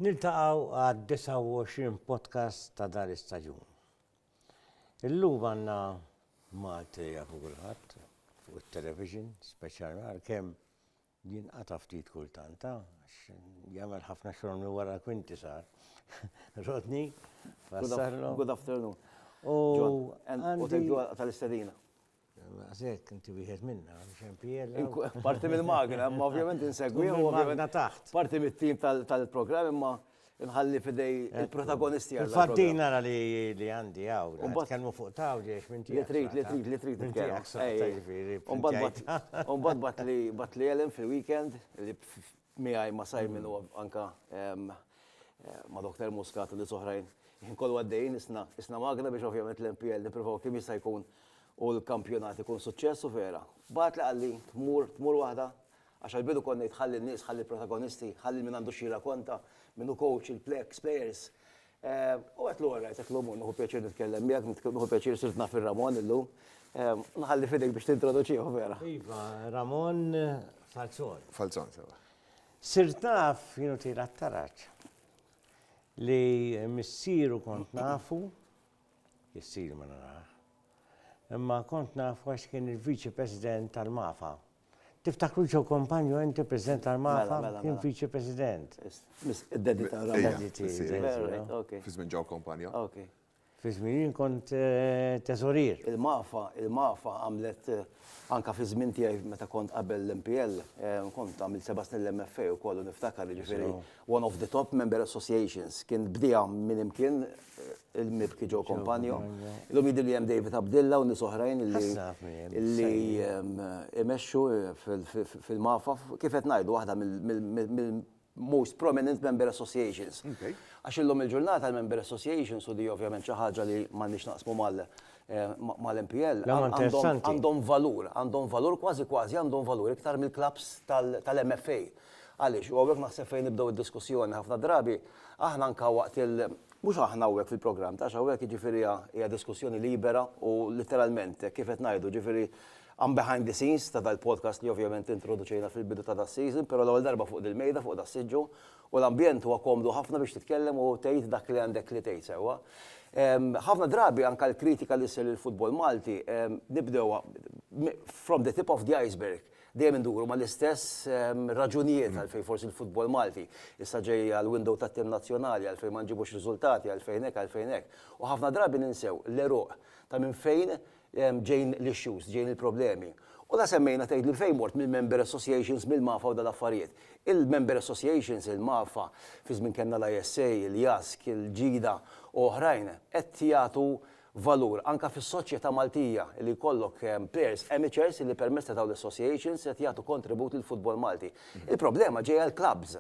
Niltaqgħu għad-29 podcast ta' dan l-istaġun. Illum għandna Malti jafu kulħadd fuq it-television, speċjalment għalkemm jinqata' ftit kultanta, għax jagħmel ħafna xogħol minn wara l-kwinti sar. Rodney, fassarlu. Good afternoon. U għandu tal-istadina. Għazek, inti wieħed minna, xempijella. Parti mill-magna, ma ovvjament insegwi. Magna taħt. Parti mill-tim tal-programm, imma nħalli fidej il-protagonisti għal. Il-fattina li għandi għaw, kelmu fuq taw ġiex minn tijak. Li trid. Umbad bat li Ellen fil-weekend, li miħaj ma Simon u anka ma Dr. Muscat li soħrajn. Kollu għaddejn, isna magna biex ovvjament l-MPL niprofaw kim jista' jkun u l-kampjonat ikun suċċessu vera. Bat li għalli tmur waħda, għax għal-bidu konna jitħalli n-nis, ħalli protagonisti, ħalli minn għandu xira konta, minnu coach, il-players. U għet l-għarajt, għet l-għumur, nuhu pjaċir nitkellem miegħek, nuhu pjaċir sirt naf il-Ramon illum. Nħalli fidek biex t-introduċiħu vera. Iva, Ramon Falzon. Falzon, sewa. Sirt naf, jienu tira t-taraċ, li missiru kont nafu, jissiru ma naraħ. Imma kont nafu għax kien il-Viċi President tal-Mafa. Tiftakru ġew kompanju inti President tal-Mafa, kien Viċi President. Id-dedita Fizmin ġew kompanju. Fizmin kont tesorir. Il-Mafa għamlet anka fi żmien tiegħi meta kont qabel l-MPL, kont għamilt 7 snin l-MFA u kollu niftakar ġifieri one of the top member associations. Kien bdija minn imkien il-MIBK ġew kompanju. Illum jidher li hemm David Abdilla u nies oħrajn illi imexxu fil-Mafa kif qed ngħidu waħda mill-most prominent member associations. Għax illum il-ġurnata l-member associations u di ovvjament xi ħaġa li m'għandniex naqsmu mal-MPL għandhom valur kważi għandhom valur iktar mill-klabs tal-MFA. Għaliex, u għawek naħseb fejn nibdew id-diskussjoni ħafna drabi, aħna anka waqt mhux aħna hawnhekk fil-programm, tax hawnhekk jiġifieri hija diskussjoni libera u literalment kif qed ngħidu, ġifieri I'm behind the scenes ta' dal-podcast li ovvjament introduċejna fil-bidu ta' das-season, però l-ewwel darba fuq il-mejda fuq das-siġġu u l-ambjent huwa komdu ħafna biex titkellem u tgħid dak li għandek li tgħid sewwa. Ħafna drabi anke l-kritika li ssir il-futbol Malti nibdew from the tip of the iceberg. Dejjem induru ma l-istess raġunijiet għalfejn forsi l-futbol Malti. Issa ġej għal-window tat-tim nazzjonali għalfejn ma nġibux riżultati għalfejn hekk. U ħafna drabi ninsew l-eruq ta' minn fejn ġejn l-issues, ġejn il-problemi. U da semmejna tgħid li fejn mort mill-member associations mill-Mafa u dal-affarijiet. Il-member associations il-Mafa fi żmien kellna l-ISA, il-JASK, il-ġida u oħrajn qed jagħtu valur anka fis-soċjetà Maltija li jkollok players amateurs li permezz ta' dawn l-associations qed jagħtu kontribut lill-futbol Malti. Il-problema ġejja l-clubs.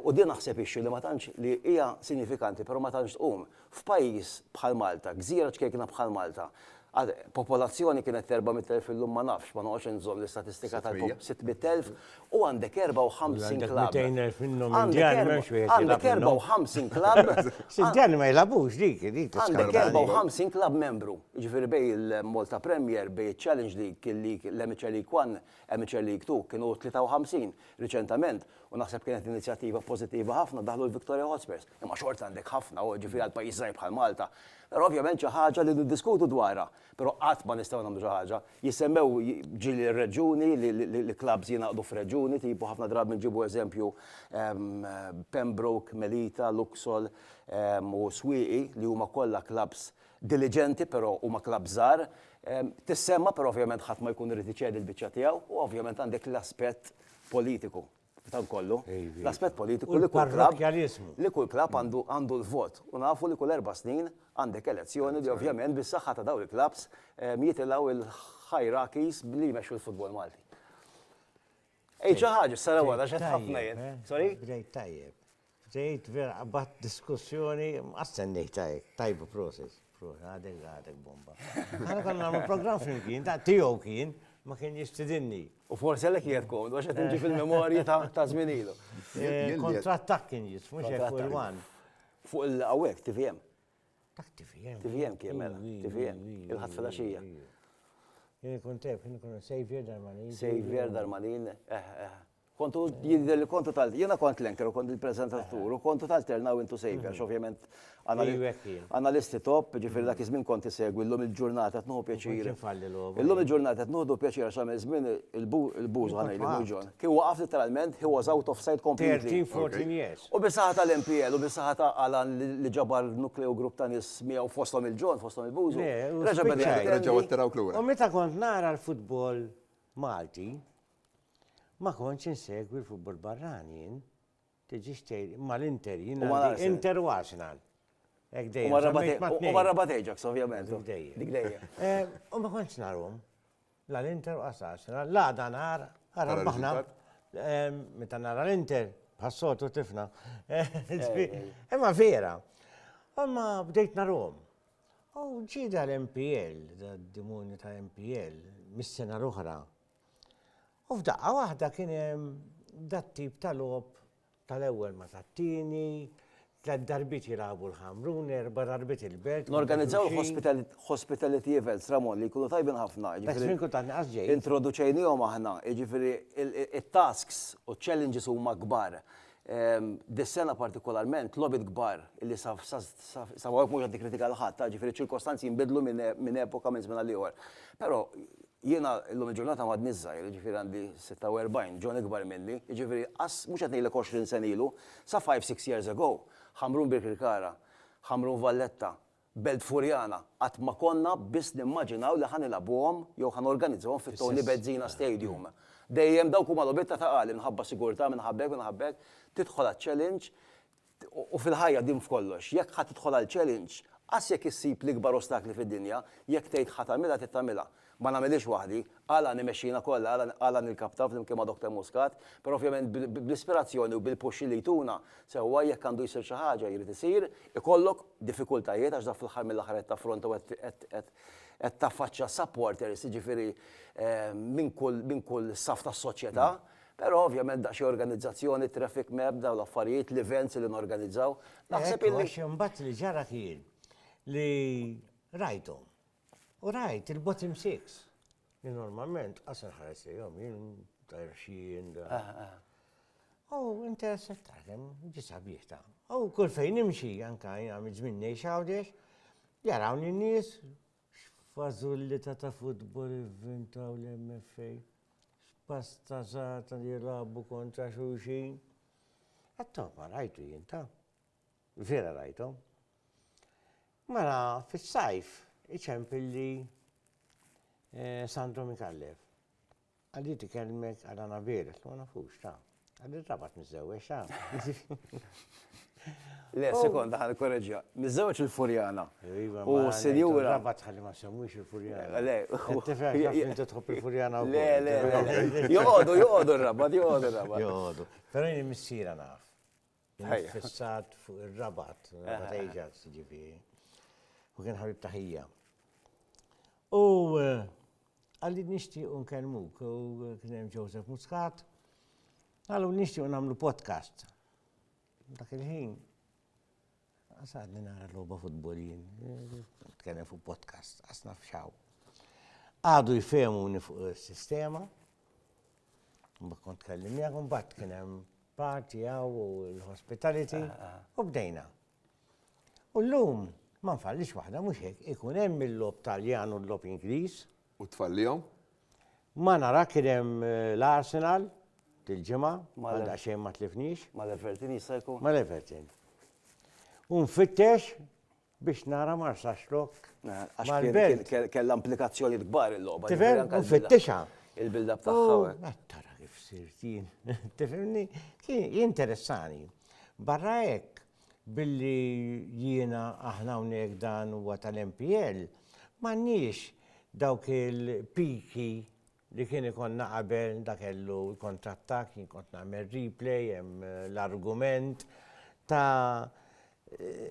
U din naħseb ixxu li ma tantx li hija sinifikanti, però ma tantx tqum. F'pajjiż bħal Malta, gżira ċkejkna bħal Malta, popolazzjoni kienet 400,000 illum ma nafx, ma noqgħodx inżomm l-istatistika tal-600,000 u għandek 54 klabb. Għandek 54 klabb. Sintjani ma jilabux dik. Għandek 54 klabb membru. Jiġifieri bej il-Malta Premier, bej il-Challenge League, l-Amateur League 1, Amateur League 2 kienu 53 riċentament u naħseb kienet inizjattiva pożittiva ħafna daħlu l-Victoria Hotspurs. Imma xorta għandek ħafna u ġifieri għal pajjiż żgħir bħal Malta. Però ovvjament xi ħaġa li niddiskutu dwarha, però qatt ma nistgħu nagħmlu xi ħaġa. Jisemmew ġieli r-reġuni li klabs jingħaqdu f'reġuni, tipu ħafna drabi nġibu eżempju Pembroke, Melita, Luxol u Swieqi li huma kollha klabs diligenti però huma klabs żgħar. Tissemma però ovvjament ħadd ma jkun irid iċedi l-biċċa tiegħu u ovvjament għandek l-aspett politiku. Tan kollu, l-aspett politiku li kull klabb għandu l-vot. U nafu li kull 4 snin għandek elezzjoni li ovvjament bis-saħħa ta' dawn il-klabs jitilgħu il-hierarchies li jmexxu l-futbol Malti. Ej xi ħaġa sara wara x'qed ħafna jien. Sorry? Bdejt tajjeb. Bdejt vera bat diskussjoni, astennejt tajbu process. Għadek bomba. Għana konna nagħmlu programm flimkien, ta' tiegħu kien ma kien jistidinni. U forsi għalek jgħed kod, għax għed fi l-memorji ta' żminilu. Kontrattak kien jis, mux fuq il-wan. Fuq il-għawek, TVM. Tak TVM. TVM kiemela, TVM, il-ħat fil-axija. Jien konteb, kien Xavier Darmanin. Xavier Darmanin, Kontu jidher li kontu jiena kont l-anchor u kont il-prezentatur u kontu tal-Turn Now Into Savior, ovvjament analisti top, ġifieri dak iż-żmien kont isegwi llum il-ġurnata qed nieħu pjaċir. Illum il-ġurnata qed nieħdu pjaċir għax għamel żmien il-buż ħanejli John. Kien waqaf literalment, he was out of sight completely. 13-14 years. U bis-saħħa tal-MPL u bis-saħħa ta' Alan li ġabar nukleu grupp ta' nies miegħu fosthom il-John, fosthom il-Bużu. Reġgħu attiraw klura. U meta kont nara l-futbol Malti, ma kontx insegwi l-futbol barranin, tiġi xtejri, ma l-Inter, Inter u Arsenal. U ma Rabat Ajax, ovvjament. Dik dejja. U ma kontx narhom, la l-Inter u Arsenal, la dan ara baħna, meta nara l-Inter, bħassotu tifna. Imma vera, ma bdejt narhom. U ġida l-MPL, d-dimuni ta' MPL, mis-sena l-oħra. U f'daqqa waħda kien hemm dat-tip tal-logħob tal-ewwel ma tat-tieni, 3 darbit jilagħbu l-ħamrun, 4 darbit il-belt. Norganizzaw hospitality events, Ramon, li jkunu tajbin ħafna. Introduċejnihom aħna, jiġifieri it-tasks u challenges huma kbar. Dis-sena partikolarment lobit kbar illi sa mhux qed nikkritika l-ħadd, ġifieri ċirkostanzi jinbidlu minn epoka minn żmien għal ieħor. Però jiena llum il-ġurnata ma żgħir, ġifieri għandi 46, John ikbar minni, ġifieri mhux qed ngħidlek 20 sen ilu, sa 5-6 years ago, Ħamrun Birkirkara, Ħamrun Valletta, Belt Furjana, qatt ma konna biss nimmaġinaw li ħanilabuhom jew ħanorganizzawhom fit-Tony Bezzina Stadium. Dejjem dawk huma lobietta ta' qali minħabba sigurtà minħabbek tidħol għaċ-challenge u fil-ħajja din f'kollox. Jekk ħadd tidħol għall-challenge, qas jekk issib l-ikbar ostakli fid-dinja, jekk tgħid ħadd tagħmilha tagħmilha. Ma nagħmilix waħdi, għala nimexxina kollha, għala nilkapta flimkien ma' Dr. Muscat, però ovvjament bl-ispirazzjoni u bil-puxxi li jtuna sewwa jekk għandu jsir xi ħaġa jrid isir, ikollok diffikultajiet għax dak fl-aħħar mill-aħħar qed taffronta qed taffaċċja supporters, jiġifieri minn kull saf tas-soċjetà, però ovvjament da xi organizzazzjoni, traffic map, dawn l-affarijiet, l-events li norganizzaw. Naħseb illi mbagħad li ġara kien li rajthom. U rajt il-bottom 6, li normalment qasar ħares jom, jien tajrxin da. U interesset għakem, ġisabiħ ta' u kull fejn nimxi, anka għamil żminni xawdex, jarawni n-nies, x'fażulli ta' futbol inventaw l-MFA, x'pasta żgħata li jilagħbu kontra xulxin. Għattoma rajtu jien ta' vera rajtom. Mela fis-sajf iċempilli Sandro Mikallev. Għalli tikellmek għal-għana veret, ma nafux ta' għalli rabat mizzewwex ta' Le, sekonda ħan korreġja. Mizzewwex il-Furjana. U senjura. Rabat ħalli ma semmux il-Furjana. Le. Tifeħ inti tħobb il-Furjana u. Le. Joqodu r-rabat. Joqodu. Pero jini missira naf. Fissat fuq il-rabat. Rabat Ajax ġifieri. U kien ħabib taħija. U għalli nixtiequ nkellmuk u kien hemm Joseph Muscat, għallu nixtiequ nagħmlu podcast. Dak il-ħin għasadni nara logħba futbolin, tkellem fuq podcast, għasna f'xaw. Għadu jfehmuni fuq is-sistema, mbagħad kont tkellim miegħek, mbagħad kien hemm party u l-hospitality u bdejna. U llum ma nfallix waħda mhux hekk, ikun hemm il-lob Taljan u l-lob Ingliż. U tfallihom? Ma nara kien hemm l-Arsenal til-ġimgħa, għandha xejn ma tlifniex. Mal-Everton jista' jkun. Mal-Everton. U nfittex biex nara ma rsaxlok. Għax kellha implikazzjoni kbar il-logħba. Tifhem, nfittexha. Il-build-up tagħha. Tara kif sirtin. Tifhimni, kien jinteressani. Barra hekk, billi jiena aħna hawnhekk dan huwa tal-MPL, m'għandniex dawk il-piki li kien ikonna qabel dak kellu kontrattak, kien kont nagħmel replay, hemm l-argument ta'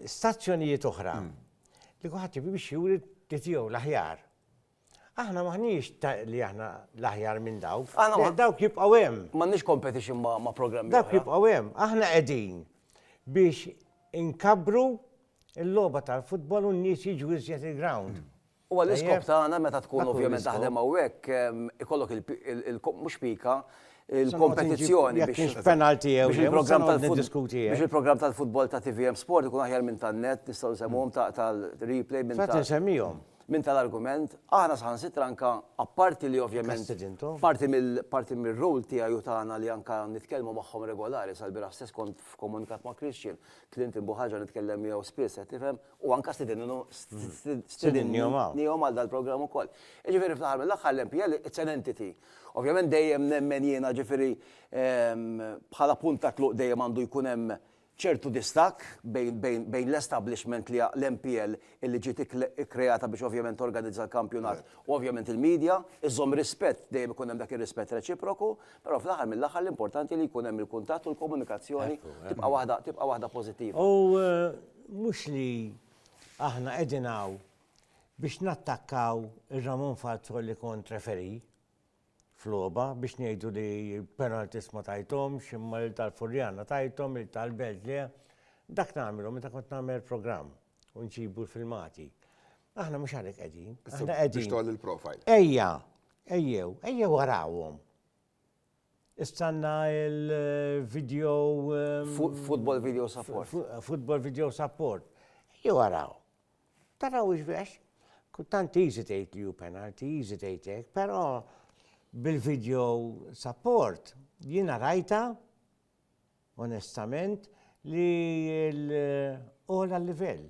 stazzjonijiet oħra. Li kulħadd jibbi biex juri tiegħu l-aħjar. Aħna m'aħniex li aħna l-aħjar minn dawk. Dawk jibqgħu hemm. M'għandniex competition ma' programmi. Dawk jibqgħu hemm. Aħna qegħdin biex inkabru il-logħba tal-futbol u n-nies jiġu iżjed il-ground. U għall-iskop tagħna meta tkun ovvjament taħdem hawnhekk ikollok mhux pika il-kompetizzjoni Jekk kienx penalty jew biex jew, il-programm se noqgħod tal-futbol niddiskuti, biex il-programm tal-futbol ta' TVM Sport ikun aħjar minn tan-net, nistgħu nsemmuhom tal-replay minn Fat nsemmihom. minn tal-argument, aħna saħansitra anka apparti li ovvjament President. parti mill-rol tiegħi u tagħna li anka nitkellmu magħhom regolari sal-bira stess kont f'komunikat ma' Christian, Clinton Buħaġa nitkellem miegħu spiss qed tifhem u anka stidinniehom għal dal-programm ukoll. Jiġifieri fl-aħħar mill-aħħar l-MPL it's an entity. Ovvjament dejjem nemmen jiena ġifieri bħala punt ta' tluq dejjem għandu jkun hemm ċertu distak bejn l-establishment li l-MPL illi ġiet ikkreata biex ovvjament organizza l-kampjonat u ovvjament il-medja, iżżomm rispett dejjem ikun hemm dak ir-rispett reċiproku, però fl-aħħar mill-aħħar l-importanti li jkun hemm il-kuntatt u l-komunikazzjoni tibqa' waħda pożittiva. U mhux li aħna qegħdin hawn biex nattakkaw ir-Ramon Falzol li kont referi fl-oba biex ngħidu li penaltis ma tajtomx, imma il tal-Furjana tajtom, il tal-Belt li dak nagħmlu meta kont nagħmel programm u nġibu l-filmati. Aħna mhux għalhekk qegħdin. Aħna Biex qegħdin. tolli il-profile. Ejjew warawhom. Istanna il-video Football video support. Football video support. Ejjew waraw. Taraw iġbex. Kultant easy tgħid li hu penalty, easy tgħidlek, però bil-video support jiena rajta onestament li l-ola livell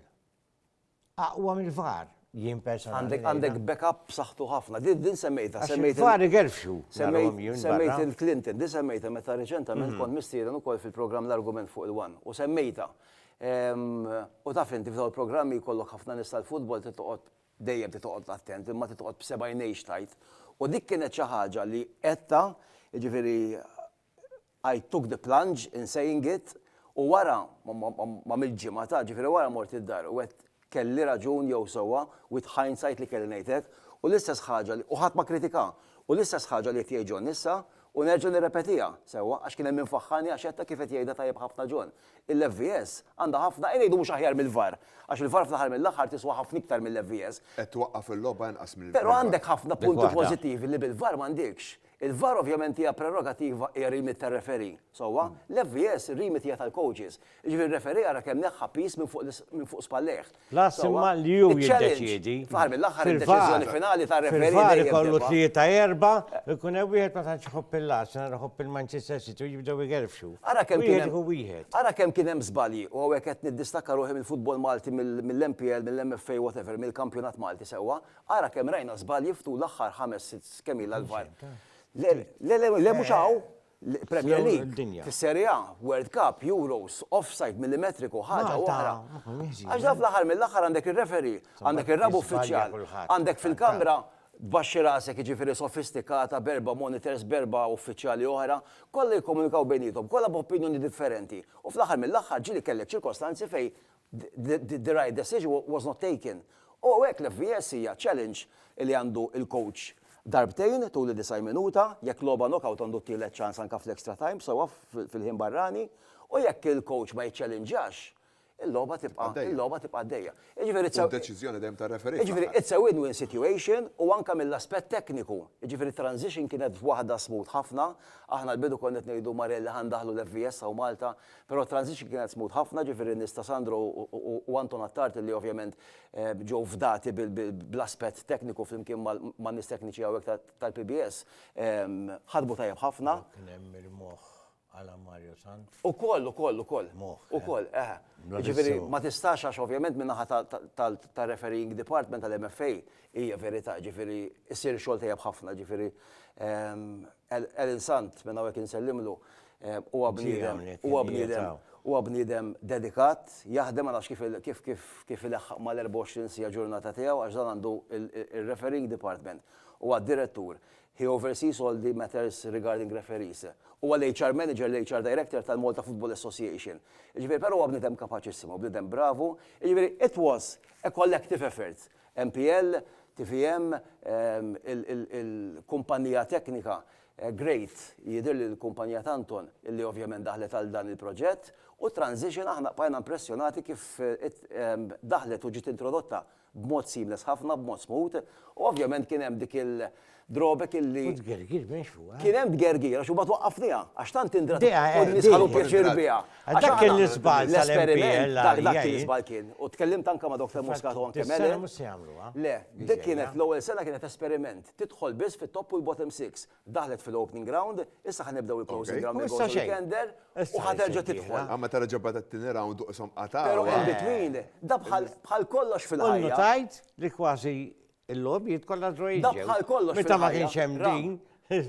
aqwa mill-VAR jien personali. Għandek backup b'saħħtu ħafna. Din semmejta. VAR igerfxu. Semmejt il-Clinton, din semmejta meta reċentament kont mistieden ukoll fil-programm l-argument fuq il-One u semmejta. U taf inti f'dawn il-programmi jkollok ħafna nies tal-futbol dejjem titoqgħod attent, imma titoqgħod b'seba' jnejx tajt. U dik kienet xi ħaġa li qetta, jiġifieri I took the plunge in saying it u wara ma mill-ġimgħa ta' ġifieri wara mort id-dar u qed kelli raġun jew sewwa with hindsight li kelli ngħidlek u l-istess ħaġa li u ħadd ma kritika u l-istess ħaġa li qed jgħid John issa u nerġa' nirrepetiha sewwa għax kien hemm infaħħani għax qed kif qed jgħidha tajjeb ħafna John. Il-FVS għandha ħafna ngħidu mhux aħjar mill-VAR għax il-VAR fl-aħħar mill-aħħar tiswa ħafna iktar mill-FVS. Qed twaqqaf il-logħba inqas mill Però għandek ħafna punti pożittivi li bil-VAR m'għandekx. Il-VAR ovvjament hija prerogativa hija remit tar-referi. Sewwa, l-FVS remit hija tal-coaches. Jiġifieri referi ara kemm neħħa pis minn fuq spallejh. La simma li hu jiddeċiedi. Fl-aħħar mill-aħħar id-deċiżjoni finali tar-referi. Fil-VAR ikollu 3-4, ikun hemm wieħed ma tantx iħobb il-Arsenal, iħobb il-Manchester City u jibdew igerfxu. Ara kemm kien Wieħed hu wieħed. Ara kemm kien hemm żbalji u hawnhekk qed niddistakka ruħi mill-futbol Malti mill-MPL, mill-MFA whatever, mill-kampjonat Malti sewwa. Ara kemm rajna żbalji ftu l-aħħar 5-6 kemm ilha l-VAR. Le mhux hawn Premier League, fis-Serie A, World Cup, Euros, offside millimetriku ħaġa oħra. Għax da fl-aħħar mill-aħħar għandek ir-referi, għandek ir-rabu uffiċjal, għandek fil-kamra baxxi rasek jiġifieri sofistikata berba monitors berba uffiċjali oħra, kollha jikkomunikaw bejniethom, kollha b'opinjoni differenti. U fl-aħħar mill-aħħar ġieli kellek ċirkostanzi fejn the right decision was not taken. U hekk l-FVS hija challenge li għandu il-coach darbtejn tul 9 minuta, jekk logħba knockout għandu tielet ċans anke fl-extra time, sewwa fil-ħin barrani, u jekk il-coach ma jiċċallenġax, il-logħba tibqa' għaddejja. Deċiżjoni dejjem tar-referi. Jiġifieri it's a win-win situation u anke mill-aspett tekniku. Jiġifieri transition kienet waħda smooth ħafna, aħna l-bidu konna qed ngħidu Marelli ħandaħlu l-FVS u Malta, però transition kienet smooth ħafna, ġifieri nista' Sandro u Anton Attart li ovvjament ġew fdati bl-aspett tekniku flimkien man-nies tekniċi hawnhekk tal-PBS ħadbu tajjeb ħafna. Kien hemm il-moħħ għala Mario Sant. Ukoll. Ġifieri ma tistax għax ovvjament min-naħa tal-refereeing department tal-MFA hija verità, ġifieri issir xogħol tajjeb ħafna, ġifieri Ellen Sant minn hawnhekk insellimlu huwa bniedem dedikat, jaħdem għal kif il-ħaq mal-24 sija ġurnata tiegħu għax dan għandu il-refereeing department. Huwa direttur. He oversees all the matters regarding referees. Huwa l-HR manager, l-HR director tal-Malta Football Association. Ġifieri però huwa bniedem kapaċissimo, bniedem bravu. Ġifieri it was a collective effort. MPL, TVM, il-kumpanija teknika great, jidher li l-kumpanija Tanton illi ovvjament daħlet għal dan il-proġett u transition aħna bqajna impressjonati kif daħlet u ġiet introdotta b'mod seamless ħafna, b'mod smooth u ovvjament kien hemm dik drobek illi Kut gergir biex fuq. kien hemm tgergir għax u ma twaqqafniha għax tant indra Dea, u n-nies ħalu dea. pjaċir biha. Dak kien l-isbal l-esperiment tal-MPL dak kien l-isbal kien. U tkellimt anke ma' Dr. Muscato anke Mele. Mele. Le, dik kienet l-ewwel sena kienet esperiment. Tidħol biss fit-top u l-bottom 6. Daħlet fil-opening ground, issa ħanibdew il-closing ground Issa il xejn. weekender u Issa ħaterġa' xejn tidħol. Għamma tara ġabba t-tini round u qsom qata. Pero in between, da bħal kollox Unnu fil-ħajja. tajt li kważi il-lobby kollha drojġew. Da bħal kollox Meta ma fil-ħajja. kienx hemm din.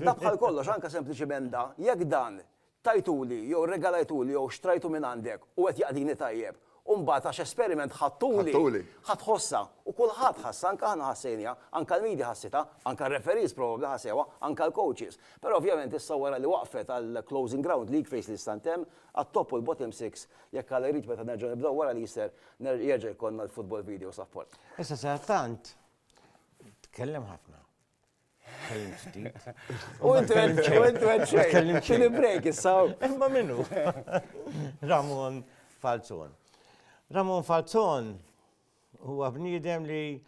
Da bħal kollox, anka sempliċiment da, jekk dan tajtuli, jew regalajtuli, jew xtrajtu minn għandek u qed jaqdini tajjeb. Umbagħad għax esperiment ħattuli, ħadd u kulħadd ħassa, anke aħna ħassejnija, anke l-media ħassita, anke r-referees probabbli ħassewa, anke l-coaches. Però ovvjament issa wara li waqfet għal closing ground league face li stantem, għat-top u l-bottom 6, jekk għal irid meta nerġa' nibdew wara li jisser jerġa' jkollna l-football video support. Issa sa tant tkellem ħafna. Kellim ftit. U intu xejn, xini break issa. Imma minnu. Ramon Falzon. Ramon Falzon huwa bniedem li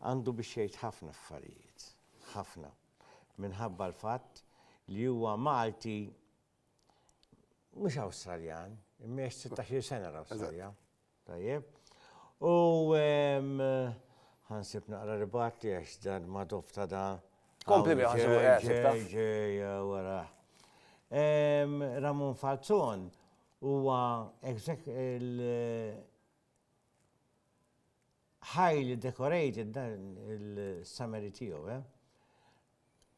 għandu biex jgħid ħafna affarijiet. Ħafna. Minħabba l-fatt li huwa Malti mhux Awstraljan, immex 16 sena l-Awstralja. Tajjeb. U ħansib naqra ribati għax dan ma dofta da. Komplimi ġeja wara. Ramon Falzon huwa highly decorated il-summary tiegħu,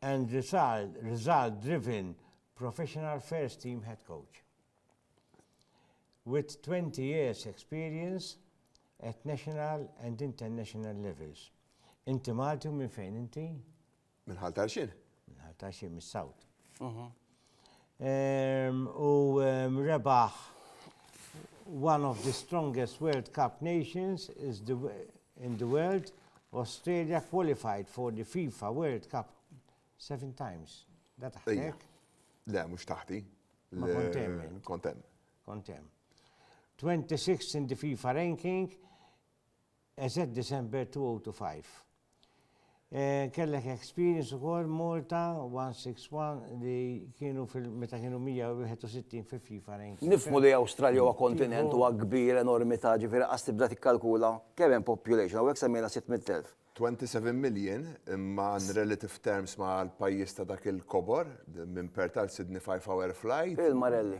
and result-driven professional first team head coach. With 20 years experience at national and international levels. Inti Malti u minn fejn inti? Minħal tarxin? Minħal tarxin mis-South. U rebaħ one of the strongest World Cup nations in the world. Australia qualified for the FIFA World Cup 7 times. Da taħtek? Le, mux taħti. Ma kontem. Kontem. 26 in the FIFA ranking as at December 2005. Kellek experience ukoll Malta 161 li kienu meta kienu 161 fil-FIFA ranking. Nifmu li Awstralja huwa kontinent huwa kbir enormi ta' ġifieri qas tibda tikkalkula kemm hemm population hawnhekk semmejna 600,000. 27 million imma in relative terms ma' l-pajjiż ta' dak il-kobor minn Perth għal Sydney 5-hour flight. Il-Marelli.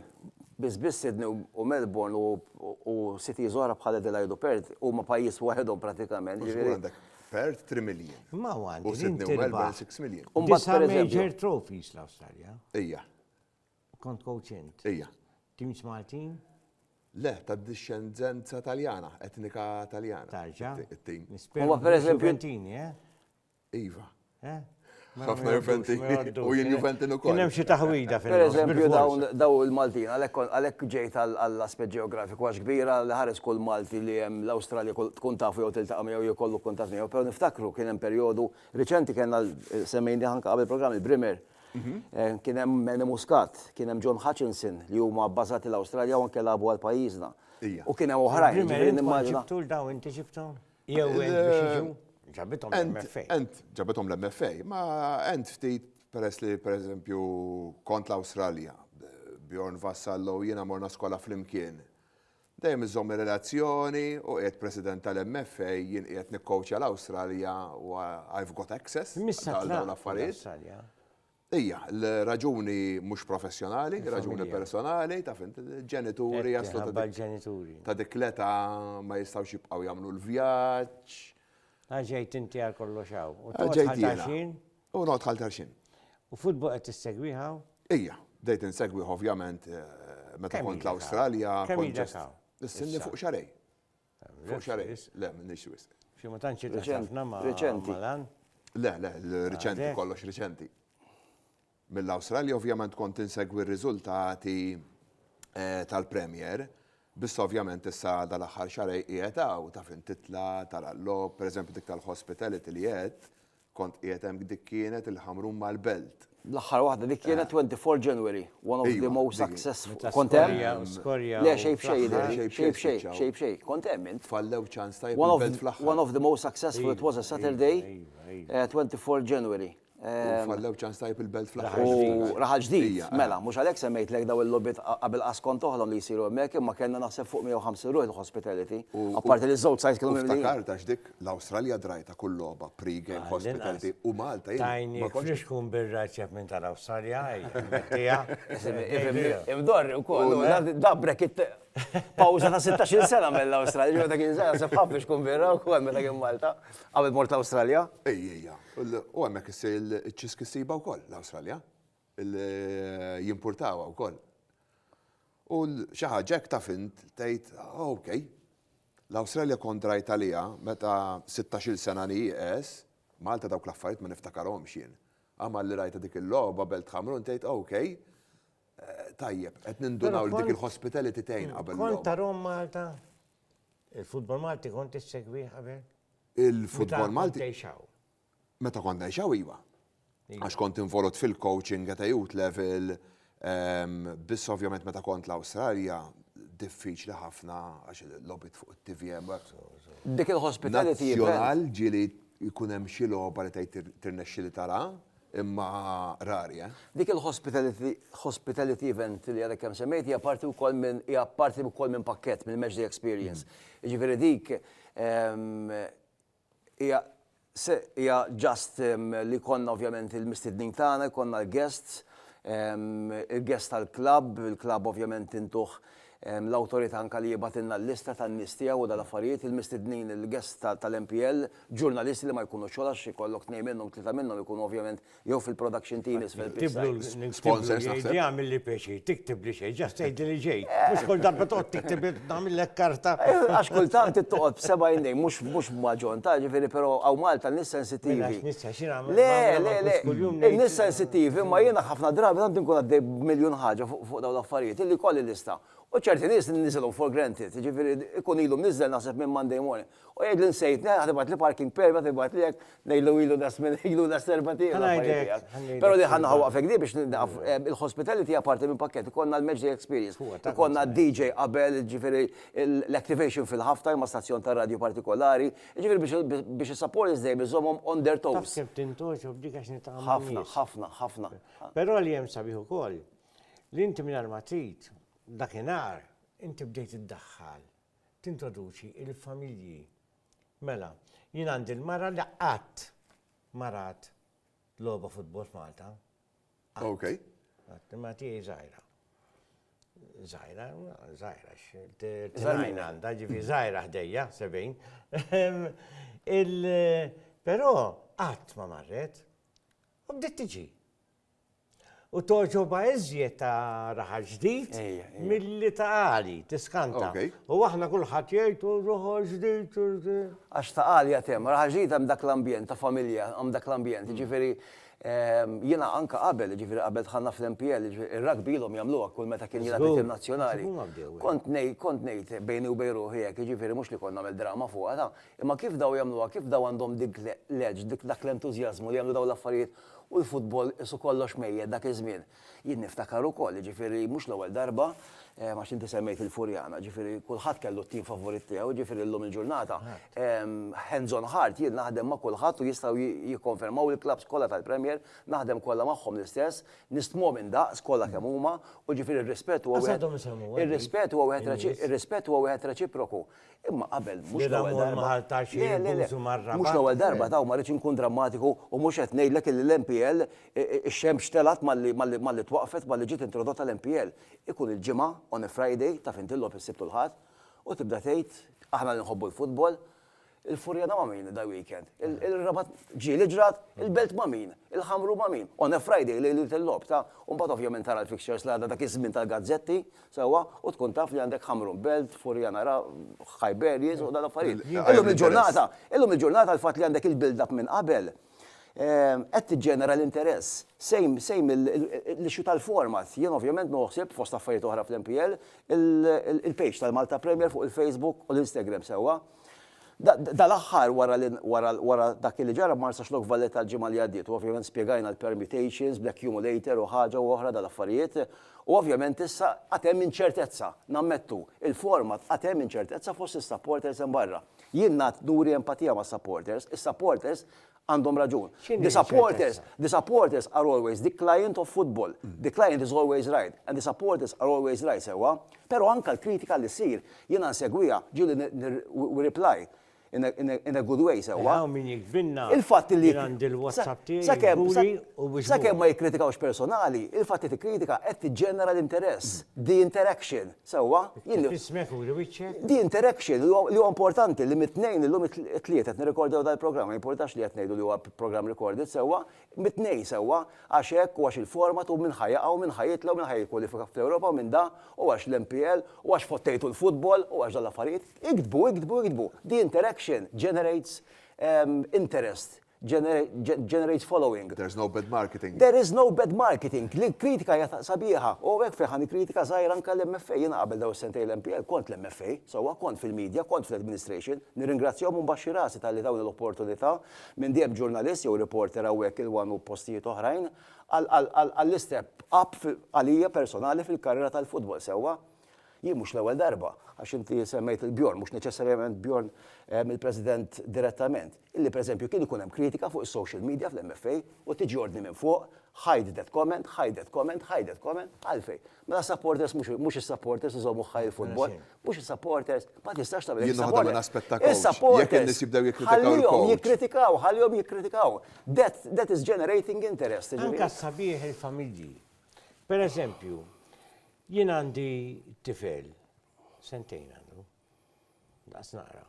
Biss Sydney u Melbourne u cities oħra bħal Adelaide u Perth huma pajjiż waħedhom pratikament. Perth 3 million. Ma għandi. U Sydney u Melbourne 6 million. Disa major trophies l-Australia. Ija. Kont coachent. Ija. Teams Maltin? Le, ta' discendenza taljana, etnika taljana. Tarġa? Il-team. Huwa per eżempju. Iva. ħafna Juventi. U jien Juventi u koll. Kien hemm xi taħwida Per eżempju daw il-Maltin, għalhekk ġejt għall-aspett ġeografiku għax kbira li ħares kull Malti li hemm l-Awstralja tkun tafu jew tiltaqa' miegħu jew jkollu kuntatt miegħu, però niftakru kien hemm perjodu riċenti kellna semmejni anke qabel programm il-Brimer. Kien hemm Manny Muscat, kien hemm John Hutchinson li huma bbażati l-Awstralja u anke labu għal pajjiżna. U kien hemm oħrajn. Ġibtul daw inti ġibtom? Jew biex jiġu? Ġabitom l-MFA. Ġabitom l-MFA, ma ent ftit peress li per eżempju kont l-Awstralja, Bjorn Vassallo jiena morna skola fl-imkien. Dejjem iżomm relazzjoni u qiegħed president tal-MFA jien qiegħed nikkowċja l-Awstralja u I've got access għal dawn l-affarijiet. Ija, l-raġuni mhux professjonali, raġuni personali, taf ġenituri jaslu ta' dik l-età ma jistgħux jibqgħu jagħmlu l-vjaġġ. Ġejt inti għal kollox hawn. U not ħaltarxin. U futbol qed tissegwiħaw? Ija, dejt insegwih ovvjament meta kont l-Awstralja. Kemm ilek hawn? Issinni fuq xarej. Fuq xarej. Le, minnix wisq. Xi ma tantx ħafna ma malan? Le, riċenti kollox riċenti. Mill-Awstralja ovvjament kont insegwi r-riżultati tal-Premier. Biss ovvjament issa dal-aħħar xarej qiegħed hawn taf intitla tal-allob, pereżempju dik tal-hospitality li qiegħed, kont qiegħed hemm dik kienet il-ħamrun mal-belt. L-aħħar waħda dik kienet 24 January, one of the most successful. Kont hemm? Le xejn. Kont hemm int? Fallew ċans tajjeb il-belt fl-aħħar. One of the most successful, it was a Saturday, 24 January. Fallew ċans tajb il-belt U fl-aħħar. raħal ġdid, Ija, mela, mux għalek semmejt lek daw il-lobit qabel qaskom toħlom li jisiru hemmhekk, imma kellna naħseb fuq 150 ruħ il-hospitality. Apparti li żewġ sajt kienu mimlin. Ftakart għax dik l-Awstralja drajta kull logħba pre-game hospitality u Malta. Tajni, frix kun birraċċep minn tal-Awstralja, mettija. Imdorri u koll, da brekit pawza ta' 16 sena mill-Awstralja, ġo dak iż-żena seħħab biex kun birra u koll meta kien Malta, qabel mort l-Awstralja. Ejja, u hemmhekk issir il-ċisk issiba wkoll l-Awstralja. Jimpurtawha wkoll. U xi ħaġa hekk ta' fint tgħid, okej, l-Awstralja kontra Italija meta 16-il sena nieqes, Malta dawk l-affarijiet ma niftakarhomx jien. Għamal li rajta dik il-logħba belt ħamrun tgħid okej, tajjeb, qed nindunaw li dik il-hospitality tgħin qabel. Kont tarom Malta? Il-futbol Malti kont issegwi qabel? Il-futbol Malti. Meta kont ngħixaw iva. Għax kont involut fil-coaching at youth level, biss ovvjament meta kont l-Awstralja, diffiċli ħafna għax l-lobit fuq it-TVM. Dik il-hospitality Nazzjonal ġieli jkun hemm xi logħba li tgħid tirnexxi li tara, imma rari, Dik il-hospitality event li għadek kemm semmejt hija parti wkoll minn pakkett minn Match Day Experience. Jiġifieri dik hija just li konna ovvjament il-mistednin tagħna, konna l-guests, il-guest tal-klab, il-klab ovvjament intuħ l-autorità anka li jibatilna l-lista tan-nies tiegħu u dal-affarijiet, il-mistednin il-guest tal-MPL, ġurnalisti li ma jkunu xogħol jkollok tnejn minnhom, tlieta minnhom ikunu ovvjament jew fil-production team Sponsors jagħmel li peċi, tiktib li xejn, ġast tgħid li ġej. Mhux kull darba toqgħod tiktib nagħmellek karta. Għax kultant toqgħod b'seba' jnejn mhux b'maġġon, ta' ġifieri però hawn Malta n-nies sensittivi. Le, in-nies sensittivi ma jiena ħafna drabi tant inkun għaddej miljun ħaġa fuq dawn l-affarijiet illi kolli lista. U ċerti nies niżilhom for granted, ġifieri ikun ilhom niżel naħseb minn Monday morning. U jgħid li nsejt, ħatibat li parking permit, ħatibat li jekk ngħidlu ilu das minn ilu das serba tiegħek. Però li ħanna ħawaqfek di biex il-hospitality hija parti minn pakkett, ikonna l-Match Day Experience. Ikonna DJ qabel, ġifieri l-activation fil-halftime ma' stazzjon ta' radio partikolari, ġifieri biex is-supporters dejjem iżommhom on their toes. Taf kif tintoġu b'dik għax nitgħamel. Ħafna. Però li hemm sabiħ ukoll li inti minn ma trid dakinhar inti bdejt iddaħħal, tintroduċi il-familji. Mela, jien għandi l-mara li qatt marat logħba futbol f'Malta. Okay. Ma tiegħi żgħira. Żgħira t-tnajn għandha, ġifi żgħira ħdejja, 70. Però qatt ma marret u bdiet tiġi. U toġoba iżjed ta' raħal ġdid milli ta' għali, tiskanta. U aħna kulħadd jgħid raħal ġdid. Għax ta' għali għatem, raħal ġdid hemm dak l-ambjent ta' familja, hemm dak l-ambjent. Ġifieri jiena anka qabel, ġifieri qabel tħanna fl-MPL, ir-rugby ilhom jagħmluha kull meta kien jilgħab it-tim nazzjonali. Kont ngħid bejni u bejn ruħi hekk, ġifieri mhux li konna nagħmel drama fuqha ta' imma kif daw jagħmluha, kif daw għandhom dik leġ, dak l-entużjażmu li jagħmlu daw l-affarijiet u l-futbol isu kollox mejjed dak iż-żmien. Jien niftakar ukoll, ġifieri mhux l-ewwel darba, għax inti semmejt il-Furjana, ġifieri kulħadd kellu t-tim favorit tiegħu, ġifieri llum il-ġurnata. Hands on heart, jien naħdem ma' kulħadd u jistgħu jikkonfermaw il-klabs kollha tal-Premier, naħdem kollha magħhom l-istess, nistmu minn daqs kollha kemm huma, u ġifieri ir-rispett huwa wieħed reċiproku. Imma qabel mhux l-ewwel darba taw ma rridx inkun drammatiku u mhux qed ngħidlek li l-MPL ix-xemx telat malli twaqfet malli ġiet introdotta l-MPL. Ikun il-ġimgħa on a Friday ta' fintillob is-sibt u l-ħadd u tibda tgħid aħna li nħobbu l-futbol, il-Furjana ma' min da weekend, il-Rabat ġieli ġrat, il-Belt ma' min, il-Ħamru ma' min. On a Friday li l-lob ta' u mbagħad ovvjament tara l-fixtures l-għadha dak iż-żmien tal-gazzetti sewwa u tkun taf li għandek Ħamru Belt, Furjana Ħajberjes u dan affarijiet. Illum il-ġurnata l-fatt li għandek il-build-up minn qabel qed tiġġenera l-interess. Sejm l-issue tal-format. Jien ovvjament noħseb fost affarijiet oħra fl-MPL il-page tal-Malta Premier fuq il-Facebook u l-Instagram sewwa. Dal-aħħar wara dak li ġara Marsa Xlok Valletta l-ġimgħa li għaddiet, u ovvjament spjegajna l-permutations, l-accumulator u ħaġa u oħra dal-affarijiet, u ovvjament issa għad hemm inċertezza, nammettu, il-format għad hemm inċertezza fost is-supporters hemm barra. Jien nagħt nuri empatija ma' supporters, is-supporters Għandhom raġun. X'inhi The supporters are always the client of football. The client is always right. And the supporters are always right, sewa. Pero anka l-kritika li sir, jiena nsegwija, ġili we reply in a good way, sewa. Min jikbinna. Il-fatt li. Għandi l-WhatsApp tiegħi. Sakemm ma jikkritikawx personali, il-fatt li tikkritika qed tiġġenera l-interess. The interaction, sewa. Ismek u The interaction li huwa importanti li mit-tnejn illum it-tliet qed nirrekordjaw dal-programm, ma jimpurtax li qed ngħidu li huwa programm recorded sewwa, mit-tnejn sewwa għax hekk u għax il-format u minn ħajjaqgħu minn ħajjitlew minn ħajjikkwalifika fl-Ewropa u minn da u għax l-MPL u għax fottejtu l-futbol u għax dal-affarijiet. Ikdbu. The interaction generates interest. Generates following. There's no bad marketing. There is no bad marketing. L-kritika hija sabiħa. U hekk fejn kritika żgħira anke l-MFA. Jiena qabel daw sentej l-MPL kont l-MFA, sewwa kont fil-media, kont fl-administration. Nirringrazzjahom u mbaxxi rasi tal-li dawn l-opportunità minn diem ġurnalist jew reporter hawnhekk il-wan u postijiet oħrajn għall-istep up għalija personali fil-karriera tal-futbol sewwa. Jien mhux l-ewwel darba, għax inti semmejt il-Bjorn, mhux neċessarjament Bjorn mill-President direttament. Illi pereżempju kien ikun hemm kritika fuq is-social media fl-MFA u tiġi ordni minn fuq, hide that comment, għalfej. Mela supporters mhux is-supporters iżommu ħaj il-futbol, mhux is-supporters, ma tistax tagħmel Jien noħodha minn aspett ta' coach. Jekk in-nies jibdew jikritikaw. That is generating interest. Anka sabiħ il-familji. Per eżempju, jien għandi tifel, sentejn għandu, daqs naqra,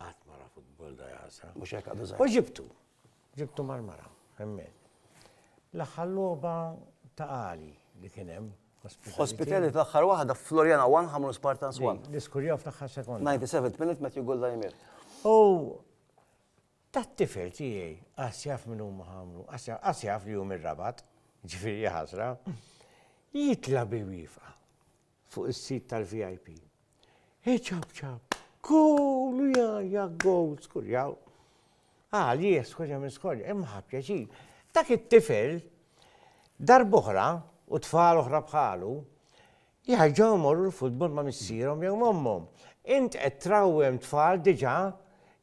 għat mara futbol da jasa. Mux hekk għadu U ġibtu mal-mara, hemmen. L-ħalloba ta' għali li kienem. Hospitali t-axħar wahda Floriana 1, ħamru Spartans 1. Diskurjaw fl-axħar sekonda. 97 minute Matthew Gulda jimir. U ta' tifel tijaj, asjaf minn huma ħamlu, asjaf li jum il-rabat, ġifiri ħasra. Jitla biwifa fuq is-sit tal-VIP. ċab, kolu ja gol, skurjaw. Li skurja minn skurja, imħab pjaċir. Dak it-tifel, darboħra u tfal oħra bħalu, jħarġaw morru l-futbol ma' missierhom jew mommhom. Int qed trawwem tfal diġà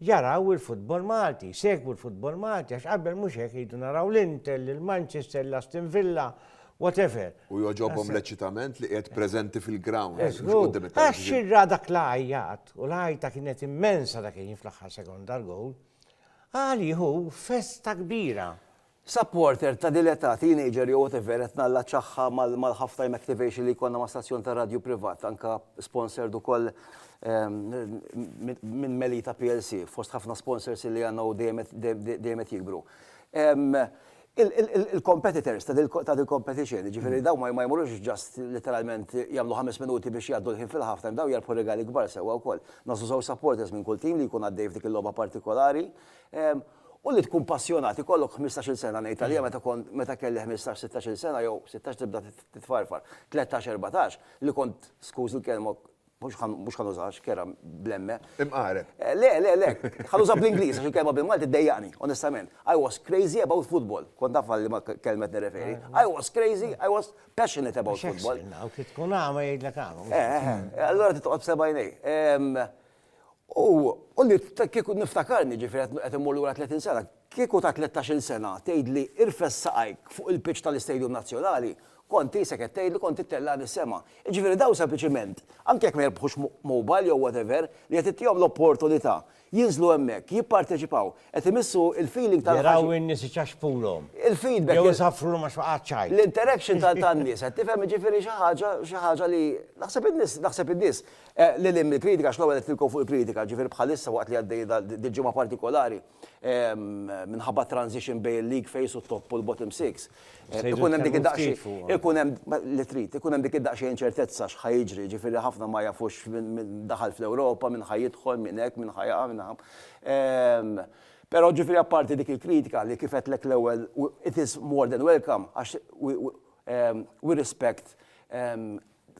jaraw il-futbol Malti, segwu l-futbol Malti, għax qabel mhux hekk jridu naraw l-Intel, il-Manchester, l-Aston Villa, whatever. U joġobhom l-eċitament li qiegħed preżenti fil-ground. Għax xirra dak l-għajjat, u l-għajta kienet immensa dak kien fl-aħħar sekonda l-gol. Għali hu festa kbira. Supporter ta' diletta, teenager jew whatever, qed nalla ċaħħa mal-halftime activation li konna ma' stazzjon ta' radju privat, anka sponsored ukoll minn Melita PLC, fost ħafna sponsors li għandna u dejjem qed jikbru. Il-competitors ta' dil-competition, ġifiri daw ma jmurux ġast literalment jamlu 5 minuti biex jaddu l-ħin fil-halftime, daw jarpu regali kbar sewa wkoll. Nasużaw supporters minn kull tim li jkun għaddej f'dik il-logħba partikolari. U li tkun passjonati, kollok 15 sena ngħid għalija meta kelli 15-16 sena jew 16 tibda titfarfar, 13-14 li kont skuż il-kelma mhux ħanużax kera blemme. Imqareb. Le, ħanuża bl-Ingliż għax il-kelma bil-Malti ddejjaqni, onestament. I was crazy about football. Kont taf li ma kelmet nirreferi. I was crazy, I was passionate about football. Tkun għama jgħidlek għama. Allora titqgħod sebajnej. U li kieku niftakarni ġifiri qed immur lura 30 sena, kieku ta' 13 sena tgħidli irfes saqajk fuq il-pitch tal-Istadium Nazzjonali, konti seket tgħidli konti tellani s-sema. Ġifiri daw sempliċement, anke jekk ma jirbħux mobile jew whatever, li qed ittihom l-opportunità jinżlu hemmhekk, jipparteċipaw, qed imissu il-feeling tal-ħaġa. Jaraw in-nies iċaxpulhom. Il-feedback. Jew isafru ma xwaqgħat ċaj. L-interaction tan-nies qed tifhem ġifieri xi ħaġa li naħseb in-nies li l-kritika x'l-ewwel qed tilkow fuq il-kritika, ġifieri bħalissa waqt li għaddej dil-ġimgħa partikolari minħabba transition bejn il-league phase u top u l-bottom 6. Ikun hemm dik id-daqsxejn, ikun hemm dik id-daqsxejn inċertezza x'ħajjiġri, ġifieri ħafna ma jafux minn daħal fl-Ewropa, minn ħajjidħol, minn hekk, minn ħajjaqa' Pero ġifiri apparti dik il-kritika li kifet lek l-ewel, it is more than welcome, għax we respect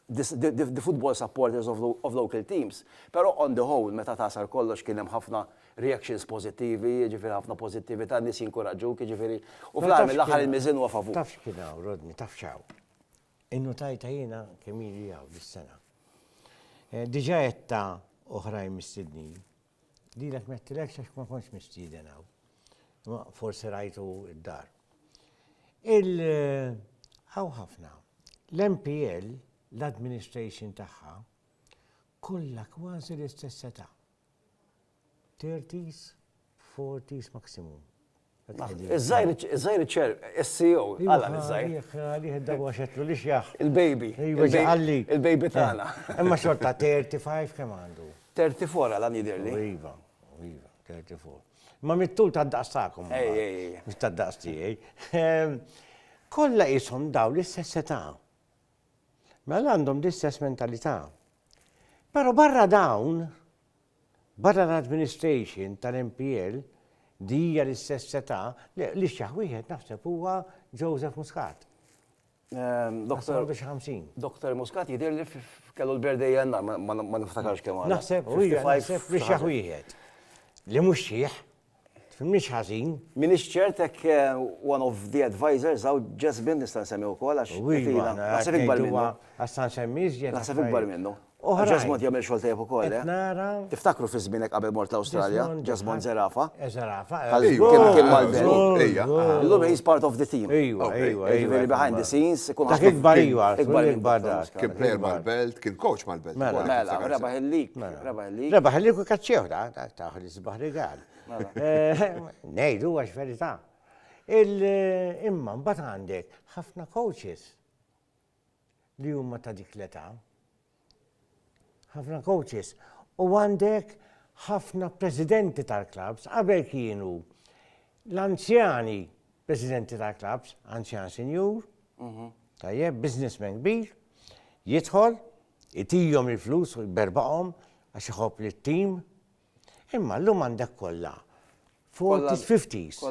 the football supporters of local teams. Pero on the whole, meta tasar kollox kien hemm ħafna reactions pozittivi, ġifiri ħafna pozittività, nies jinkoraġġuk, ġifiri, u fl-għam l-aħħar il-miżin huwa favur. Taf x'kienaw, Rodni, taf xaw. Innu tajta jiena kemm ili jaw dis-sena. Diġà jetta oħrajn mistidnin. Dilek mettilek xax ma konx mistiden hawn. Ma forsi rajtu id-dar. Għaw ħafna. L-MPL, l-administration tagħha, kollha kważi l-istess età. 30s, 40s maximum. Iż-żajr ċer, SEO, għalla iż-żajr. Għalli ħeddabu għaxetlu li xjaħ. Il-baby. Il-baby tagħna. Imma xorta 35 kemm għandu. 34 għal jidirli. Iva, 34. Ma mittul ta' daqstakom. Mux ta' daqstijaj. Kolla jisom daw l-istess età. Mela għandhom l-istess mentalità. Pero barra dawn, barra l-administration tal-MPL, dija l-istess età, li xaħwiħed naħseb huwa Joseph Muscat. Dr. Muscat jidir li kellu l-berdej jenna, ma niftakarx kemm għal. Naħseb li xaħwiħed. Li mux xieħ, mux ħażin. Minix ċertek one of the advisors għaw ġesbin nistan semmi u kol, għax naħseb ikbar minnu. Għastan semmiż jena. Naħseb ikbar minnu. Ġesmont jagħmel xogħol tajjeb ukoll, Tiftakru fi żmienek qabel mort l-Awstralja, Ġesmont Zerafa. Zerafa. Kien mal-belt. Illum he's part of the team. Ejwa. Behind the scenes, ikun ikbar iwa. Kien player mal-belt, kien coach mal-belt. Mela, rebaħ il-lik. Rebaħ il-lik u kaċċew taħħu li sbaħ regal. Nejdu għax verità. Imma mbagħad għandek ħafna coaches li huma ta' dik l-età. Ħafna coaches. U għandek ħafna presidenti tal-klabs, qabel kienu l-anzjani presidenti tal-klabs, anzjan senjur, tajjeb, businessman kbir, jidħol, itijom il-flus u jberbaqhom għax iħobb li t-tim. Imma l-lum għandek kollha 40s, 50s.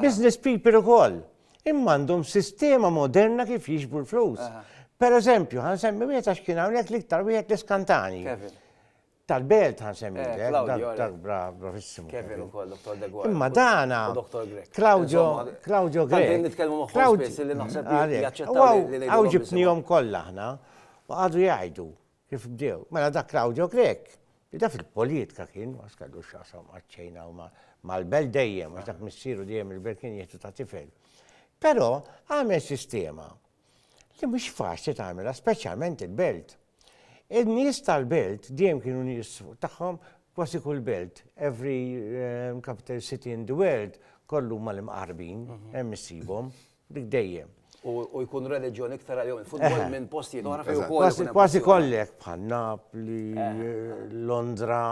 Business people ukoll. Imma għandhom sistema moderna kif jiġbu l-flus. Per eżempju, ħansemmi wieħed għax kien hawnhekk l-iktar wieħed l-iskantani. Tal-belt ħansemmi bravissimu. Kevin ukoll, Dr. De Guardi. Imma dana Claudio Grek. Nitkellmu magħhom spiss li naħseb li jaċċettaw li għaw ġibnihom kollha aħna u għadu jgħidu kif bdew. Mela dak Claudio Grek, li da fil-politika kien, ma skallux xasam għacċejna u mal-belt dejjem, għax dak missieru dejjem il-belt kien jieħdu ta' tifel. Però għamel sistema li mhux faċli tagħmilha, speċjalment il-belt. In-nies tal-belt dejjem kienu nies tagħhom kważi kull belt. Every capital city in the world kollu mal-imqarbin, hemm issibhom, dik dejjem. U jkun reliġjon iktar għal-jom il-futbol minn postijiet oħra fejn ukoll. Kważi kollek bħal Napli, Londra,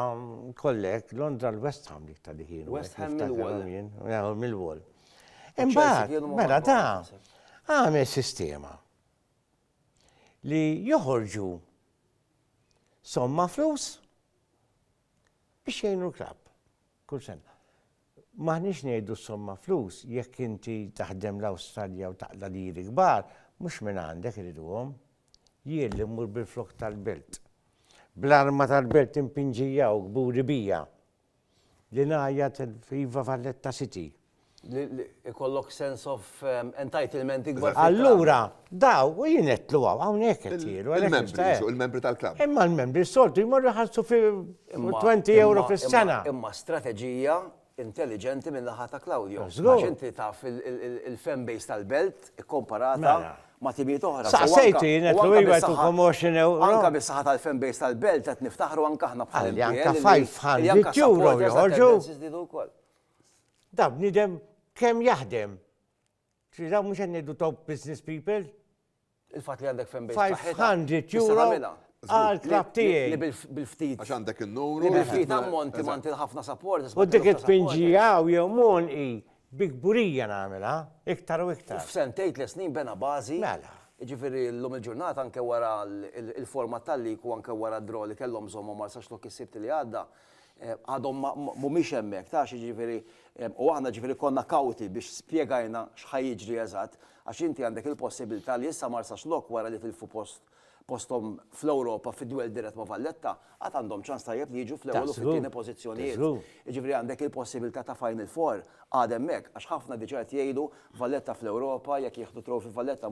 kollek, Londra l-West Ham dik ta' diħin. West Ham Millwall. Imbagħad, mela ta' għamel sistema li joħorġu somma flus biex jgħinu l-klab kull sena. Maħniex ngħidu somma flus jekk inti taħdem l-Awstralja u taqla liri kbar, mhux minn għandek iriduhom. Jien li mmur bil-flok tal-belt. Bl-arma tal-belt impinġijaw gburi bija li ngħajjat il-Viva Valletta City. Ikollok sense of entitlement ikbar. Allura, daw, u jinetlu għaw, għawnek għettiru. Il-membri tal-klab. Imma l-membri soltu jmorru ħalsu fi 20 euro fis-sena. Imma strateġija intelligenti minn laħata Claudio. Għax inti taf il-fanbase tal-belt komparata ma timiet oħra. Saqsejtu jinetlu jgħajtu promotion euro. Anka bis-saħħa tal-fanbase tal-belt qed niftaħru anka aħna bħal. Anka 500 euro joħorġu. Dab, nidem kem jaħdem. Daw mux għannidu top business people. Il-fat li għandek fanbase 500 euro għal-klab tijaj. Li bil-ftit. Għax għandek il-numru. Li bil-ftit ammonti manti ħafna support. U dik it-pinġijaw jew monqi bigburija namela, iktar u iktar. F'sentejt l-snin bena bazi. Mela. Ġifiri l-lum il-ġurnata anke wara il-format tal-lik u anke wara d-dro li kellhom żommu ma sax lok is-sibt li għadda. Għadhom mhumiex hemmhekk, tax ġifieri u aħna ġifieri konna kawti biex spjegajna x'ħaj jiġri eżatt għax inti għandek il-possibilità li issa Marsa Xlok wara li tilfu postom fl-Ewropa fid-dwel dirett ma' Valletta għad għandhom ċans tajjeb li jiġu fl-ewwel u fit-tieni pożizzjonijiet. Ġifieri għandek il-possibilità ta' Final Four għad hemmhekk għax ħafna diġà qed jgħidu Valletta fl-Ewropa jekk jieħdu trofi Valletta u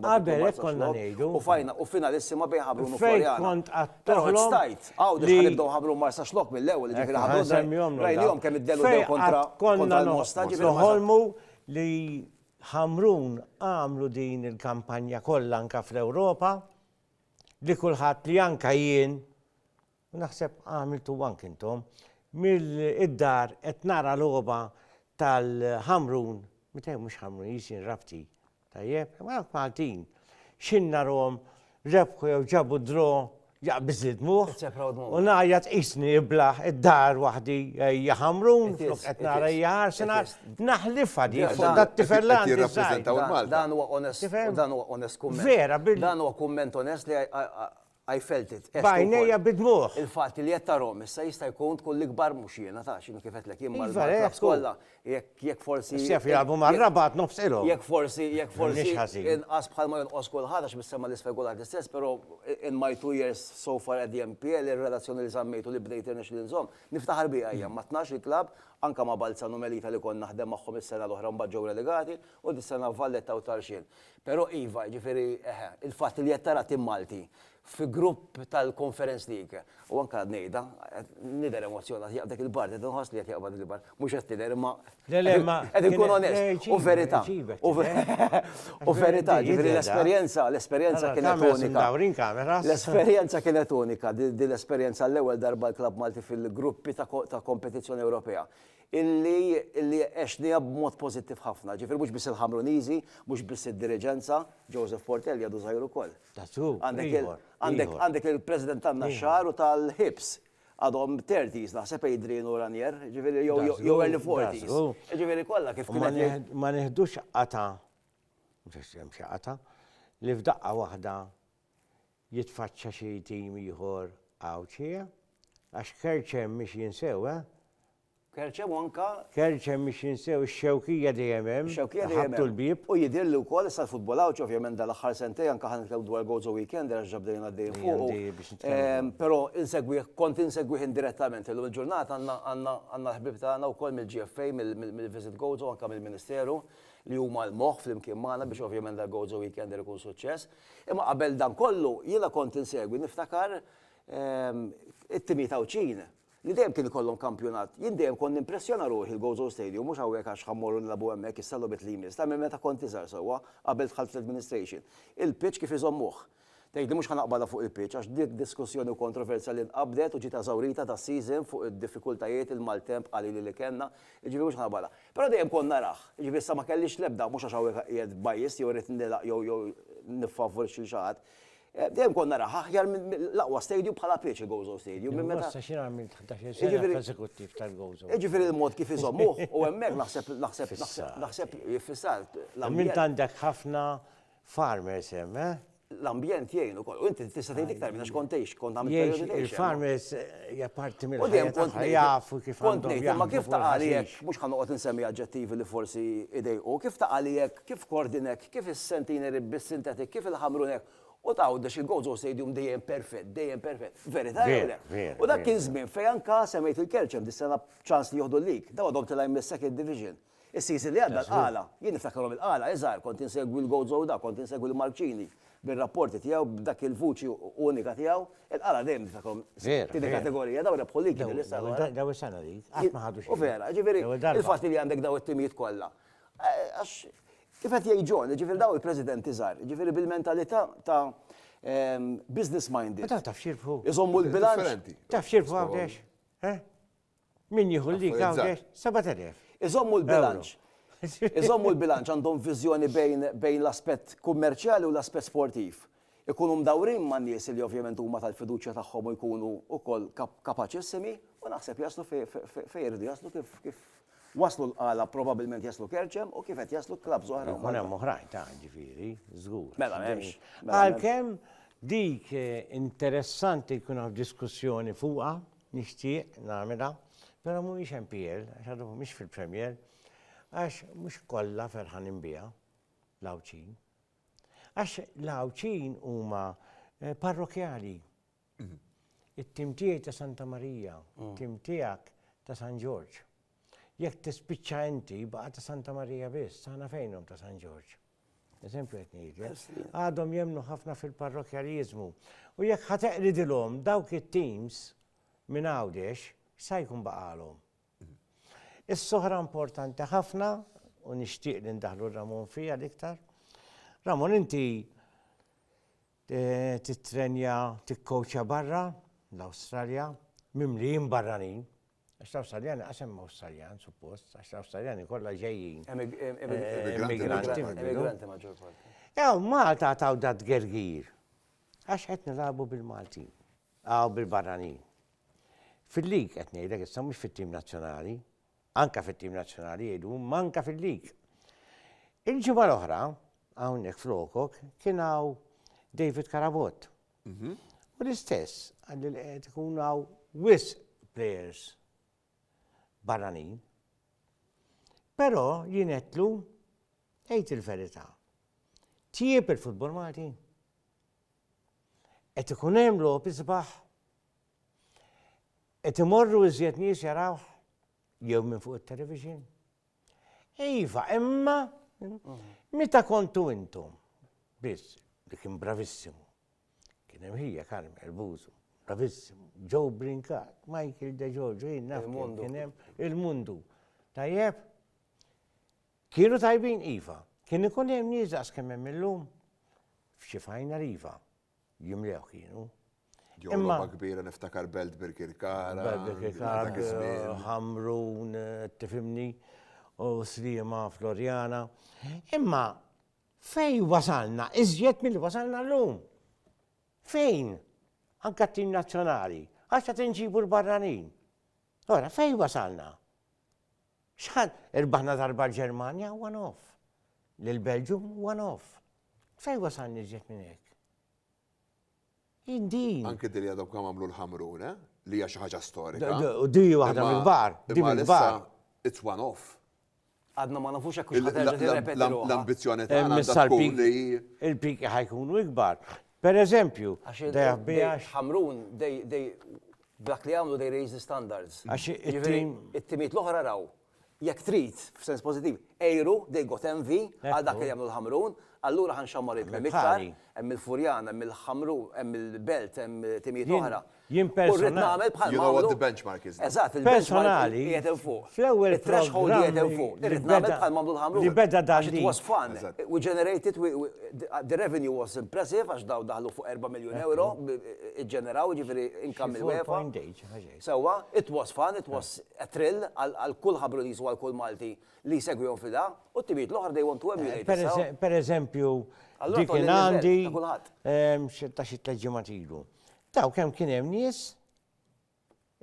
finalissima bejn Ħabrun u Florjana. Però stajt għawdex ħanibdew Ħabrun Marsa Xlok mill-ewwel ġifieri Ħabrun rajnihom kemm iddelu kontra konna proposta ġifieri ma Noħolmu li Ħamrun għamlu din il-kampanja kollha anka fl-Ewropa li kulħadd li anka jien naħseb għamiltu anke intom mill-id-dar qed nara logħba tal-Ħamrun, mitej mhux Ħamrun jisin rabti. Tajjeb, ma Maltin. Xinnarom rebħu jew ġabu dro jaqbiż id-dmuħ. U najja tqisni iblaħ id-dar waħdi jaħamrun, flok qed nara Arsenal, naħlifha di fuq dat-tifellandi jirrappreżentaw il-Malta. Dan huwa honest kumment. Vera, Dan huwa kumment onest li I felt it. Bajnejja bid-dmuħ. Il-fatt li qed tarhom issa jista' jkun tkun l-ikbar mhux jiena ta' x'inhu kif qedlek jien Iva, mal-klabs kollha jekk forsi. Sjef jgħalbu mar-rabat nofs ilhom. Jekk forsi Mhix ħażin. inqas bħalma jonqos kulħadd għax bissemma l-isfegulat istess, però in my 2 years so far at the MPL ir-relazzjoni li żammejtu li bdejt irnexxiel inżomm niftaħar biha hija ma 12 il-klabb anka ma' Balzano Melita li konna naħdem magħhom is-sena l-oħra mbagħad ġew relegati u dis-sena Valletta u Tarxien. Però iva, ġifieri il-fatt li qed tara tim Malti fi grupp tal-Conference League u anka ngħidha nidher emozzjonat jaqbdek il-bar, qed inħoss li qed jaqbad il-bar. Mhux qed tidher imma qed inkun onest u verità. U verità, ġifieri l-esperjenza kienet unika. L-esperjenza kienet unika, din l-esperjenza l-ewwel darba l-Klabb Malti fil-gruppi ta' kompetizzjoni Ewropea. Illi għexnija b'mod pozittiv ħafna. Ġifieri mhux biss il-Ħamruniżi, mhux biss id-diriġenza, Joseph Portelli għadu żgħir ukoll. Għandek il-President tan-Naxxar u tal-Hibs għadhom 30s naħseb Adrian u Ranier, ġifieri jew early 40s. Ġifieri kollha kif kienet. Ma neħdux qata, mhux hemm xi qata, li f'daqqa waħda jitfaċċa xi tim ieħor għawċija, għax Kerċem mhix jinsew, Kerċem anka. Kerċem mhix jinsew ix-xewkija dejjem hemm. Ħabtu l-bib. U jidirli wkoll issa l-futbolawċ ovvjament dal-aħħar sentej anka ħanitlew dwar Gozo Weekend għax ġabdejna għaddejjin fuq. Però kont insegwih indirettament illum il-ġurnata għandna l-ħbib tagħna wkoll mill-GFA, mill-Visit Gozo anka mill-Ministeru li huma l-moħħ flimkien magħna biex ovvjament dal-Gozo Weekend ikun suċċess. Imma qabel dan kollu jiena kont insegwi niftakar it-timi tawċin. Li dejjem kien ikollhom kampjonat, jien dejjem kont impressjona ruħi il-Gozo Stadium, mhux hawnhekk għax ħammorru nilagħbu hemmhekk issa logħbet li jmiss, ta' minn meta kont iżgħar sewwa qabel dħalt fl-administration. Il-pitch kif iżommuh. Tgħid li mhux ħanaqbalha fuq il-pitch għax dik diskussjoni u kontroversja li nqabdet u ġiet eżawrita ta' season fuq id-diffikultajiet il-maltemp qalili li kellna, jiġifieri mhux ħanaqbalha. Però dejjem kont naraħ, jiġifieri issa ma kellix l-ebda mhux għax hawnhekk qiegħed bajjis jew rid nilaq jew niffavorixxi xi ħadd. Dejjem konna nara aħjar l-aqwa stadium bħala pitch il-Gozo Stadium. Issa xi għamilt 11 sena eżekuttiv tal-Gozo. Jiġifieri il-mod kif iżommuh u hemmhekk naħseb jifissar. Mint għandek ħafna farmers hemm, L-ambjent jgħin ukoll. U inti tista' tgħid iktar minn għax kont għamilt il-farmers japparti mill-ħajja jafu kif għandhom jaħdmu. Ma kif taqali hekk, mhux ħanoqgħod insemmi aġġettivi li forsi idejqu, kif taqali hekk, kif kordinek, kif is-sentineri bis-sintetik, kif il-ħamrunek. U tgħidx il-Gozo Stadium dejjem perfett. Verità jew le? U dak kien żmien fejn anka semmejt il-Kerċem dis-sena ċans li joħdu l-lig. Daw għadhom tilgħim mis-second division. Is-season li għadda l-qala, jien niftakarhom il-qala, iżgħar kont insegwi l-Gozo da, kont insegwi l-Marċini bir-rapporti tiegħu b'dak il-vuċi unika tiegħu, il-qala dejjem niftakarhom tieni kategorija daw rebħu lig kien issa. Daw is-sena dik, qatt ma ħadux. U vera, ġifieri il-fatt li għandek daw it-timijiet kollha. Kif qed jgħid John, ġifieri daw il-Presidenti żgħar, ġifieri bil-mentalità ta' business minded. Taf xirbħu. Iżommu l-bilanċ. Taf xirbħu għawdex? Min jieħu l-lig għawdex? 7,000. Iżommu l-bilanċ. Iżommu l-bilanċ għandhom viżjoni bejn l-aspett kummerċjali u l-aspett sportiv. Ikunu mdawrin ma' nies li ovvjament huma tal-fiduċja tagħhom u jkunu wkoll kapaċissimi u naħseb jaslu fejn jridu jaslu kif waslu l-qala probabbilment jaslu Kerċem u kif qed jaslu klabbs oħra. Hemm oħrajn ta' ġifieri, żgur. Mela m'hemmx. Għalkemm dik interessanti jkun hawn diskussjoni fuqha, nixtieq nagħmilha, però mhuwiex MPL, għax għadu mhux fil-Premier, għax mhux kollha ferħan inbiha l-Awċin. Għax l-Awċin huma parrokjali. It-tim tiegħi ta' Santa Marija, it-tim tiegħek ta' San George. Jekk tispiċċa inti baqa' ta' Santa Marija biss, saħna fejnhom ta' San George. Eżempju qed ngħidlek. Għadhom jemmnu ħafna fil-parrokjaliżmu. U jekk ħateqridilhom dawk it-teams minn Għawdex, sa jkun baqalhom. Is-soħra importanti ħafna u nixtieq li ndaħlu Ramon fija l-iktar. Ramon, inti titrenja, tikkoċja barra l-Awstralja, mimlijin barranin. Għax l-Awstraljani għasem Awstraljan, suppost, għax l-Awstraljani kollha ġejjin. Immigranti maġġor parti. Jaw, Malta taw dat gergir. Għax qed nilagħbu bil-Maltin, għaw bil-barranin. Fil-lig qed ngħidlek issa mhux fit-tim nazzjonali, anka fit-tim nazzjonali jgħidu, manka fil-lig. Il-ġimgħa l-oħra, hawnhekk flokok, kien hawn David Karabot. U l-istess, għalli qed ikun hawn wis players barranin. Però jien qedlu ngħid il-verità. Tieb il-futbol Malti. Qed ikun hemm logħob isbaħ. Qed imorru iżjed nies jarawh jew minn fuq it-television. Iva, imma meta kontu intom biss li kien bravissimu. Kien hemm hija Carmel Buzu, bravissimu, Joe Brinkat, Michael De Giorgio, jien naf kien hemm il-mundu. Tajjeb, kienu tajbin iva, kien ikun hemm nies daqs kemm hemm illum f'xi fajna iva, jimlew kienu. Imma kbira niftakar Belt Birkirkara, Hamrun, tifimni, u Slima Florjana. Imma fej wasalna, iżjed mill wasalna l-lum. Fejn? Anka t-tim nazzjonali. Għaxa tinġibu l-barranin. Ora, fej wasalna? Xħan, irbaħna darba l-Ġermanja, one-off. L-Belġum, one-off. Fej wasalni iżjed minn hekk? Indin. Anke li għadhom kam għamlu l-ħamrun, li hija xi ħaġa storika. Di waħda mill-kbar, di mill-kbar. It's one off. Għadna ma nafux hekk ħaġa l-ambizzjoni tagħna tkun li il-piki ħajkunu ikbar. Per eżempju, ħamrun dak li għamlu they raise the standards. It-timiet l-oħra raw. Jekk trid f'sens pożittiv, ejru they got envy għal dak li jagħmlu l-ħamrun, allura ħanxammar il-iktar, hemm il-Furjan, hemm il-Ħamru, hemm il-Belt, hemm timijiet oħra. Jien personali. You know what the benchmark is. Eżatt, il-benchmark qiegħed hemm fuq. Fl-ewwel it-threshold qiegħed hemm fuq. Irrid nagħmel bħal magħmlu l-Ħamru. Li beda dan It was fun. We generated, the revenue was impressive għax daħlu fuq 4 miljun euro, iġġeneraw ġifieri income il-UEFA. Sewwa, it was fun, it was a thrill għal kull ħabrunis u għal kull Malti li segwihom fida u t-timiet l-oħra they want to emulate. Per eżempju, dik kien għandi ta' xi tliet ġimgħat ilu. Taw kemm kien hemm nies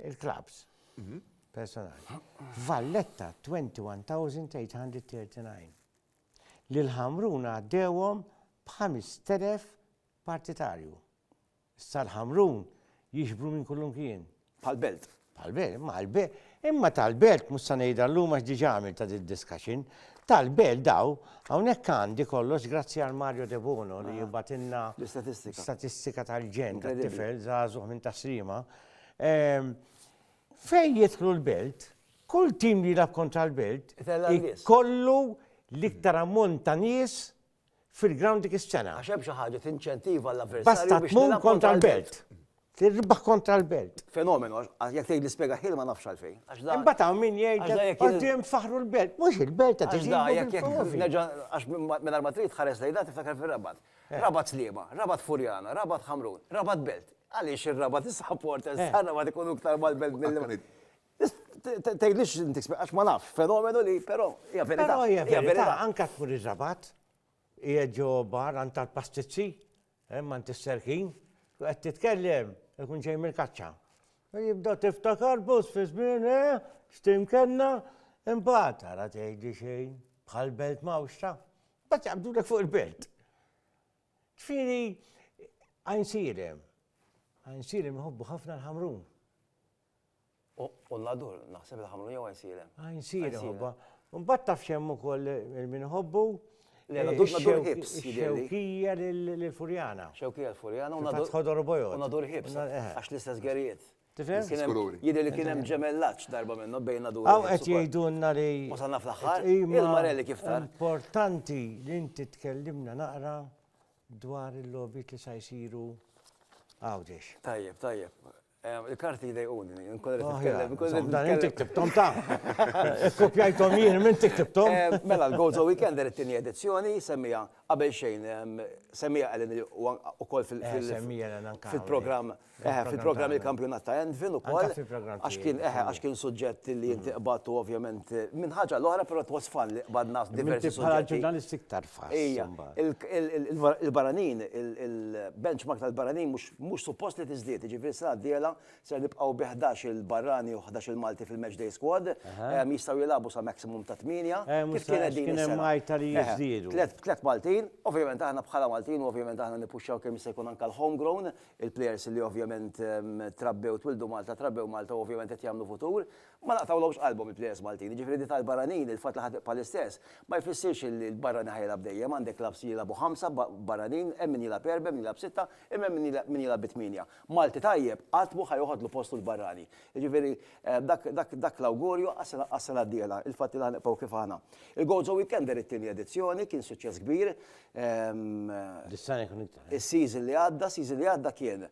il-clubs personali. Valletta 21,839. Lil Ħamrun għaddewhom b'5,000 partitarju. Issa l-Ħamrun jixbru minn kullum kien. Pal-Belt. Pal-Belt, imma tal-Belt mhux se ngħidha llum għax diġà għamil ta' discussion. Tal-Belt daw, hawnhekk għandi kollox grazzi għal Mario De Bono li jibbatilna l-istatistika tal-ġen tat-tifel żagħżugħ minn taslima. Fejn jidħlu l-Belt, kull tim li jilgħab kontra l-Belt ikollu l-iktar ammont ta' nies fil-ground dik is-sena. Għax hemm xi ħaġa tinċentiva l-avversarju basta tmur kontra l-Belt. Tirbaħ kontra l-Belt. Fenomenu, jekk tgħid l-ispjega ħil ma nafx għalfejn. Imbagħad hawn min jgħid għaddiem faħru l-Belt. Mhux il-Belt qed għax minn ma trid tħares lejla tiftakar fir-Rabat. Rabat Sliema, Rabat Furjana, Rabat Ħamrun, Rabat Belt. Għaliex ir-Rabat is-supporters tar-Rabat ikunu iktar mal-Belt mill tgħidlix għax ma nafx, fenomenu li però hija verità. Però hija verità, anke tmur ir-Rabat, hija ġo bar għand tal-pastizzi, hemm għand is-serkin, qed titkellem, ikun ġej mill-kaċċa. Jibda tiftakar bus fi żmien, x'timkenna, imbagħad ara tgħidli xejn bħal Belt mawxta. Bad jaqbdulek fuq il-Belt. Ġifieri għajnsirem iħobbu ħafna l-Ħamrun. U nadur, naħseb il-Ħamrun jew għajnsirem. Għajnsirem ħobba. Mbagħad taf xemm ukoll min iħobbu. Xewkija l-Furjana. Xewkija l-Furjana. Ħodor bojot. U nadur ħibs, għax l-istess garijiet. Tifhem? Jidher li kien hemm ġemellaġġ darba minnu bejn nadur. Aw qed jgħidulna li wasalna fl-aħħar il-Marelli kif tar. Importanti li inti tkellimna naqra dwar il-logħbiet li se jsiru għawdex. Tajjeb. Il-karti dejquni, nkun Dan inti ktibtom ta' kopjajtom jien minn tiktibtom. Mela l-Gozo Weekender it-tieni edizzjoni semmija qabel xejn semmija għalin ukoll Semmija Ellen anka fil-programm fil-programm il-kampjonat ta' Envin ukoll Anka fil-programm għax kien suġġett li inti qbadtu ovvjament minn ħaġa l-oħra però twas fan li qbadna diversi Bħala suġġetti. ġurnalisti iktar fass. Ija, il-baranin, il-benchmark tal-baranin mux suppost li tizdiet, ġifiri sa' d-diela ser nibqaw bi 11 il-barrani u 11 il-Malti fil-Match Day Squad, jistaw jilabu sa' maximum ta' 8. Kif kienet din kien Malta li jizdidu. Tlet Maltin, ovvjament aħna bħala Maltin, ovvjament aħna nipuxxaw kemm jista' jkun anke l-homegrown, il-players li ovvjament trabbew twildu Malta, trabbew Malta ovvjament qed jagħmlu futur, ma naqtawlhomx qalbhom il-players Maltin. Ġifieri di tal-baranin, il-fatt li ħadd bħal-istess, ma jfissirx li l-barrani ħajlab dejjem, għandek labs jilabu 5 baranin, hemm min jilab 4, min jilab 6, imma min jilab 8. Malti tajjeb qattmu ħajoħodlu postu l-barrani. Ġifieri dak l-awgurju għas-sena d-diela, il-fatt li ħanibqgħu kif aħna. Il-Gozo Weekender it-tieni edizzjoni kien suċċess kbir. Is-season li għadda kien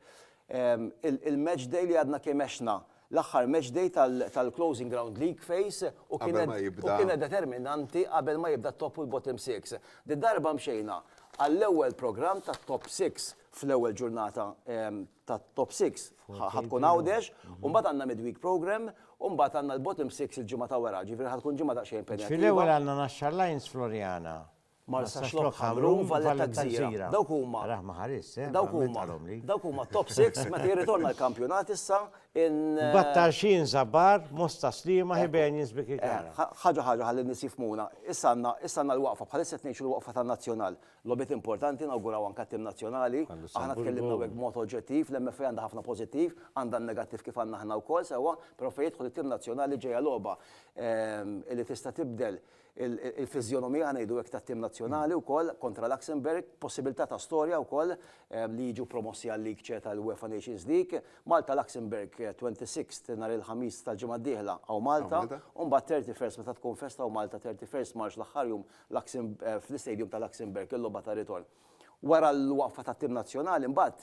il-match day li għadna kemexna l-aħħar match day tal-Closing Ground League phase u kienet determinanti qabel ma jibda top u l-bottom 6. Darba mxejna għall-ewwel programm ta' top 6 fl-ewwel ġurnata ta' top 6 ħadkun għawdex, u mbagħad għandna midweek program, u mbagħad għandna l-bottom 6 il-ġimgħa ta' wara, ġifieri ħadkun ġimgħa ta' xejn penjattiva. Fil-ewwel għandna Naxxar Lions Floriana. Marsa Xlok Ħamrun, Valletta Gżira. Dawk huma top 6 meta jirritorna l-kampjonat issa in Battarxin Zabar, Mosta Slima, Ħibien Jizbik Ikara. ħaġa ħalli nisifmuna. Issa għandna l-waqfa bħalissa tnejxu l-waqfa tan-nazzjonal. Lobit importanti nawguraw anke tim nazzjonali. Aħna tkellimna hekk b'mod oġġettiv, l-MFA għandha ħafna pożittiv, għandha negattiv kif għandna aħna wkoll sewwa, però fejn jidħol it-tim nazzjonali ġejja logħba li tista' tibdel il-fizjonomija ngħidu hekk tat-tim nazzjonali wkoll kontra Luxemburg, possibilità ta' storja wkoll li jiġu promossi għal-League ċe tal-UEFA Nations League. Malta Luxemburg 26 nhar il-ħamis tal-ġimgħa d-dieħla għaw Malta, u mbagħad 31 meta tkun festa u Malta 31 March l-aħħar jum fl-istadium ta' Luxemburg il-logħba ta' ritorn. Wara l-waqfa tat-tim nazzjonali mbagħad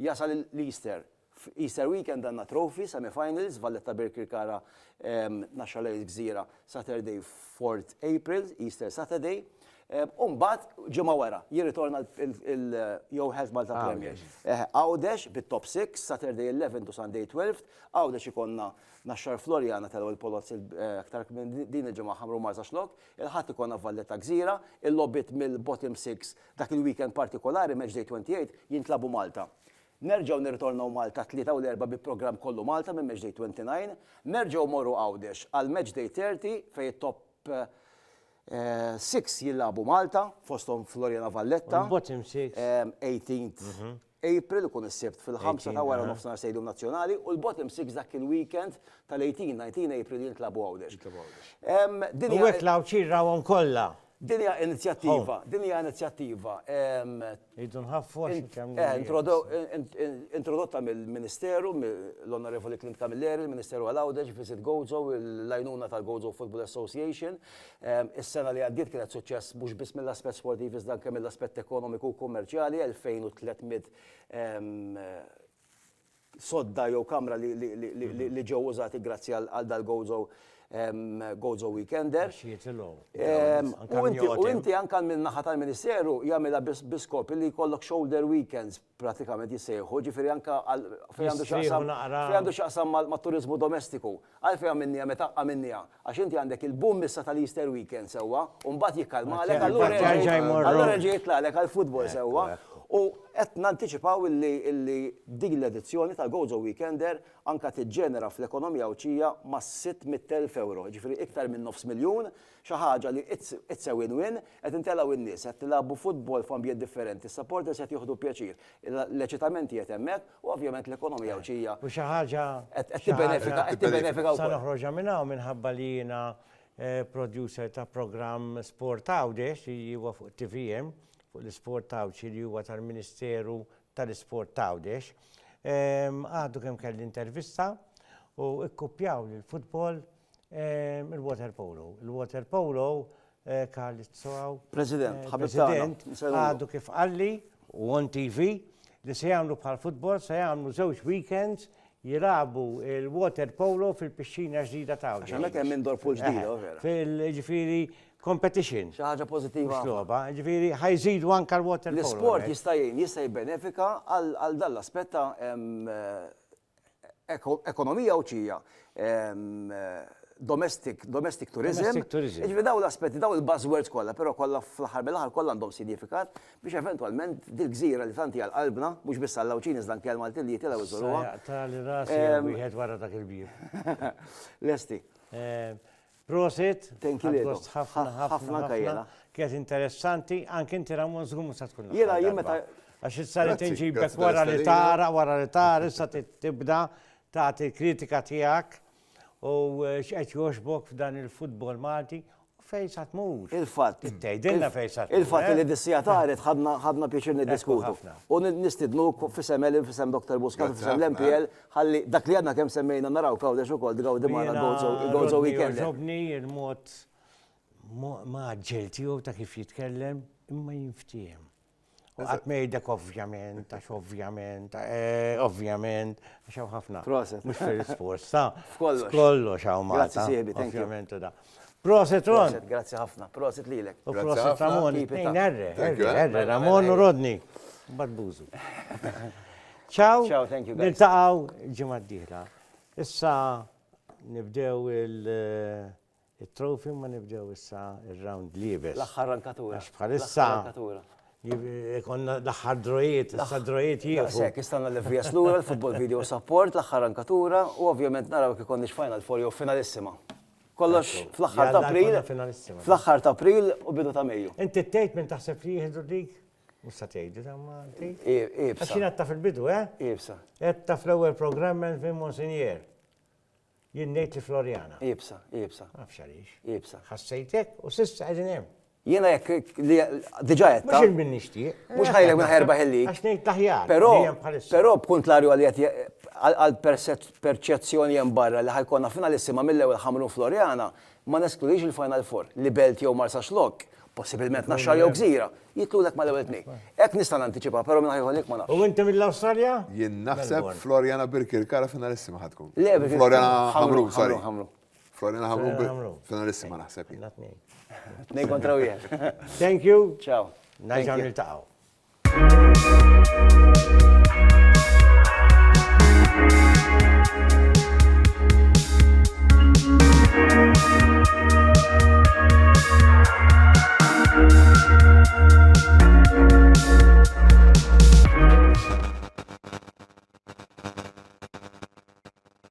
jasal l-Easter. Easter weekend għandna trophy, semi-finals, Valletta Birkirkara, Naxxar Lions Gżira, Saturday 4th April, Easter Saturday. Mbagħad ġimgħa wara, jirritorna il-Yo Health Malta Premier. Għawdex bit-top 6, Saturday 11 to Sunday 12, għawdex ikonna Naxxar Floriana tal-ewwel Polozz aktar minn din il-ġimgħa ħamru Marsa Xlok, il-ħadd ikonna Valletta Gżira, il-lobbit mill-bottom 6 dak il-weekend partikolari, Match Day 28, jintlabu Malta. Nerġgħu nirritornaw Malta 3 u l-4 bi-programm kollu Malta minn Match Day 29, nerġgħu morru għawdex għal Match Day 30 fejn top 6 jillabu Malta, fosthom Floriana Valletta. Bottom 6. 18th April ikun is-sibt fil-5 ta' wara nofsinhar Stadium Nazzjonali u l-bottom 6 dak il-weekend tal-18-19 April jintlabu għawdex. U hekk lawċirrawhom kollha. Dinja inizjattiva. Introdotta mill-Ministeru, l-Onorevoli Clint Camilleri, il-Ministeru għal-Għawdeġ, Visit Gozo, l-lajnuna tal-Gozo Football Association. Is-sena li għaddiet kienet suċċess mhux biss mill-aspett sportiv iżda anke mill-aspett ekonomiku u kummerċjali, 2300 sodda jew kamra li ġew użati grazzi għal dal-Gozo Weekender. U inti anka minn naħa tal-Ministeru jagħmilha biskop li jkollok shoulder weekends pratikament jissejħu, ġifieri anka fejn għandu x'aqsam mat-turiżmu domestiku. Għalfejn għamilniha meta għamilniha. Għax inti għandek il-boom issa tal-Easter weekend sewwa, u mbagħad jikkalmalek allura reġgħi jitlalek għall-futbol sewwa. U qed nanticipaw illi dik l-edizzjoni tal-Gozo Weekender anka tiġġenera fl-ekonomija uċija ma' 600,000 euro, ġifieri iktar minn $500,000, xi ħaġa li it's a win-win, qed intelaw in-nies, qed tilagħbu futbol f'ambjent differenti, is-supporters qed jieħdu pjaċir, l-eċitamenti qed hemmhekk u ovvjament l-ekonomija uċija. U xi ħaġa qed tibbenefika wkoll. Sa noħroġha minn hawn minħabba li jiena producer ta' programm Sport Għawdex li huwa fuq TVM. L-Isport Għawdex li huwa tal-Ministeru tal-Isport Għawdex. Għadu kemm kelli intervista u ikkupjaw li l-futbol il-water polo. Il-water polo Karl Tsoaw. President, għadu kif qalli u on TV li se jagħmlu bħal futbol se jagħmlu żewġ weekends jirabu il-water polo fil-pisċina ġdida ta' Għax hemmhekk hemm indoor pool ġdida, vera. Fil-ġifieri competition. Xi ħaġa pożittiva. Xloba, ġifieri ħajżidu anka l-water polo. L-isport jista' jibbenefika għal dan l-aspett ta' ekonomija uċija, domestic tourism. Domestic tourism. Ġifieri daw l-aspetti, daw il-buzzwords kollha, però kollha fl-aħħar mill-aħħar kollha għandhom sinifikat biex eventwalment dil-gżira li tanti għal qalbna, mhux biss għall-Lawċin iżda anke għall-Maltin li jitilgħu iżoluha. Tali rasi wieħed wara dak il-bib. Lesti. Prosit. Thank you, Ledo. ħafna kajjela. Kienet interessanti, anke inti Ramon żgum sa tkun. Jiena jien meta Għax issa li Grazzi, tinġibek grazzi wara li tal-istedina. tara, issa tibda tagħti kritika tiegħek u x'qed jogħġbok f'dan il-futbol Malti u fejn sa tmur. il-fatt. Tgħidilna fejn sa tmur. Il-fatt li d-dissija taret ħadna pjaċir niddiskutu. ħafna. U nistidnu fisem Elim, fisem Dr. Buskat, fisem l-MPL, ħalli dak li għadna kemm semmejna naraw kawdex ukoll digaw dimana gozo weekend. Ġobni il-mod maġġel tiegħu ta' kif jitkellem imma jinftiem. U qatt mejdek ovvjament, għax ovvjament, għax hawn ħafna. Proset. Mhux fil-sports, sa. F'kollox. F'kollox hawn Malta. Grazzi, Siebi, thank you. Ovvjament u da. Proset Ron. Proset, grazzi ħafna. Proset lilek. U Grazzi proset ħafna. Ramon. Keep it Tnejn up. Thank you, erre, Ramon u Rodni. Bad bużu. Ciao. Ciao, thank you, guys. Niltaqgħu ġimgħa d-dieħla. Issa nibdew il-trofi ma nibdew issa il-round libes. L-aħħar rankatura. Għax bħalissa konna l-aħħar drojiet, issa drojiet jiefu. Sek, istanna l-FVS l-ura, l-Football Video Support, l-aħħar rankatura u ovvjament naraw kif konniex Final Four jew finalissima. Kollox fl-aħħar ta' April, Jalla, konna finalissima. fl-aħħar ta' April u bidu ta' Mejju. Inti t-tejt minn taħseb li jihdu dik? Musta tgħidu ta' ma tgħid. Għax Ibsa. jien għatta fil-bidu, Ibsa. Għatta fl-ewwel programm minn Monsignor. Jien ngħid li Floriana. Ibsa. Nafx għaliex. Ibsa. Ħassejtek u s'issa qegħdin hemm. Jiena jekk li diġà qed Mhux il-min nixtieq. Mhux ħajlek minn ħerba ħellik. Għax ngħid taħjar. Però b'kuntrarju għal perċezzjoni hemm barra li ħajkonna finalissima mill-ewwel ħamru Floriana, ma neskludix il-Final Four li Belt jew Marsa Xlok, possibilment Naxxar jew Gżira, jitlulek mal-ewwel tnejn. Hekk nista' nantiċipa, però minn ħajħolek ma nafx. U inti mill-Awstralja? Jien naħseb Floriana Birkirkara finalissima ħadkun. Le, Floriana Hamru, sorry. Hamru. Floriana Hamru. Hamru finalissima naħseb jien. Nej kontra wieħed. Thank you. Ciao. Nerġgħu niltaqgħu.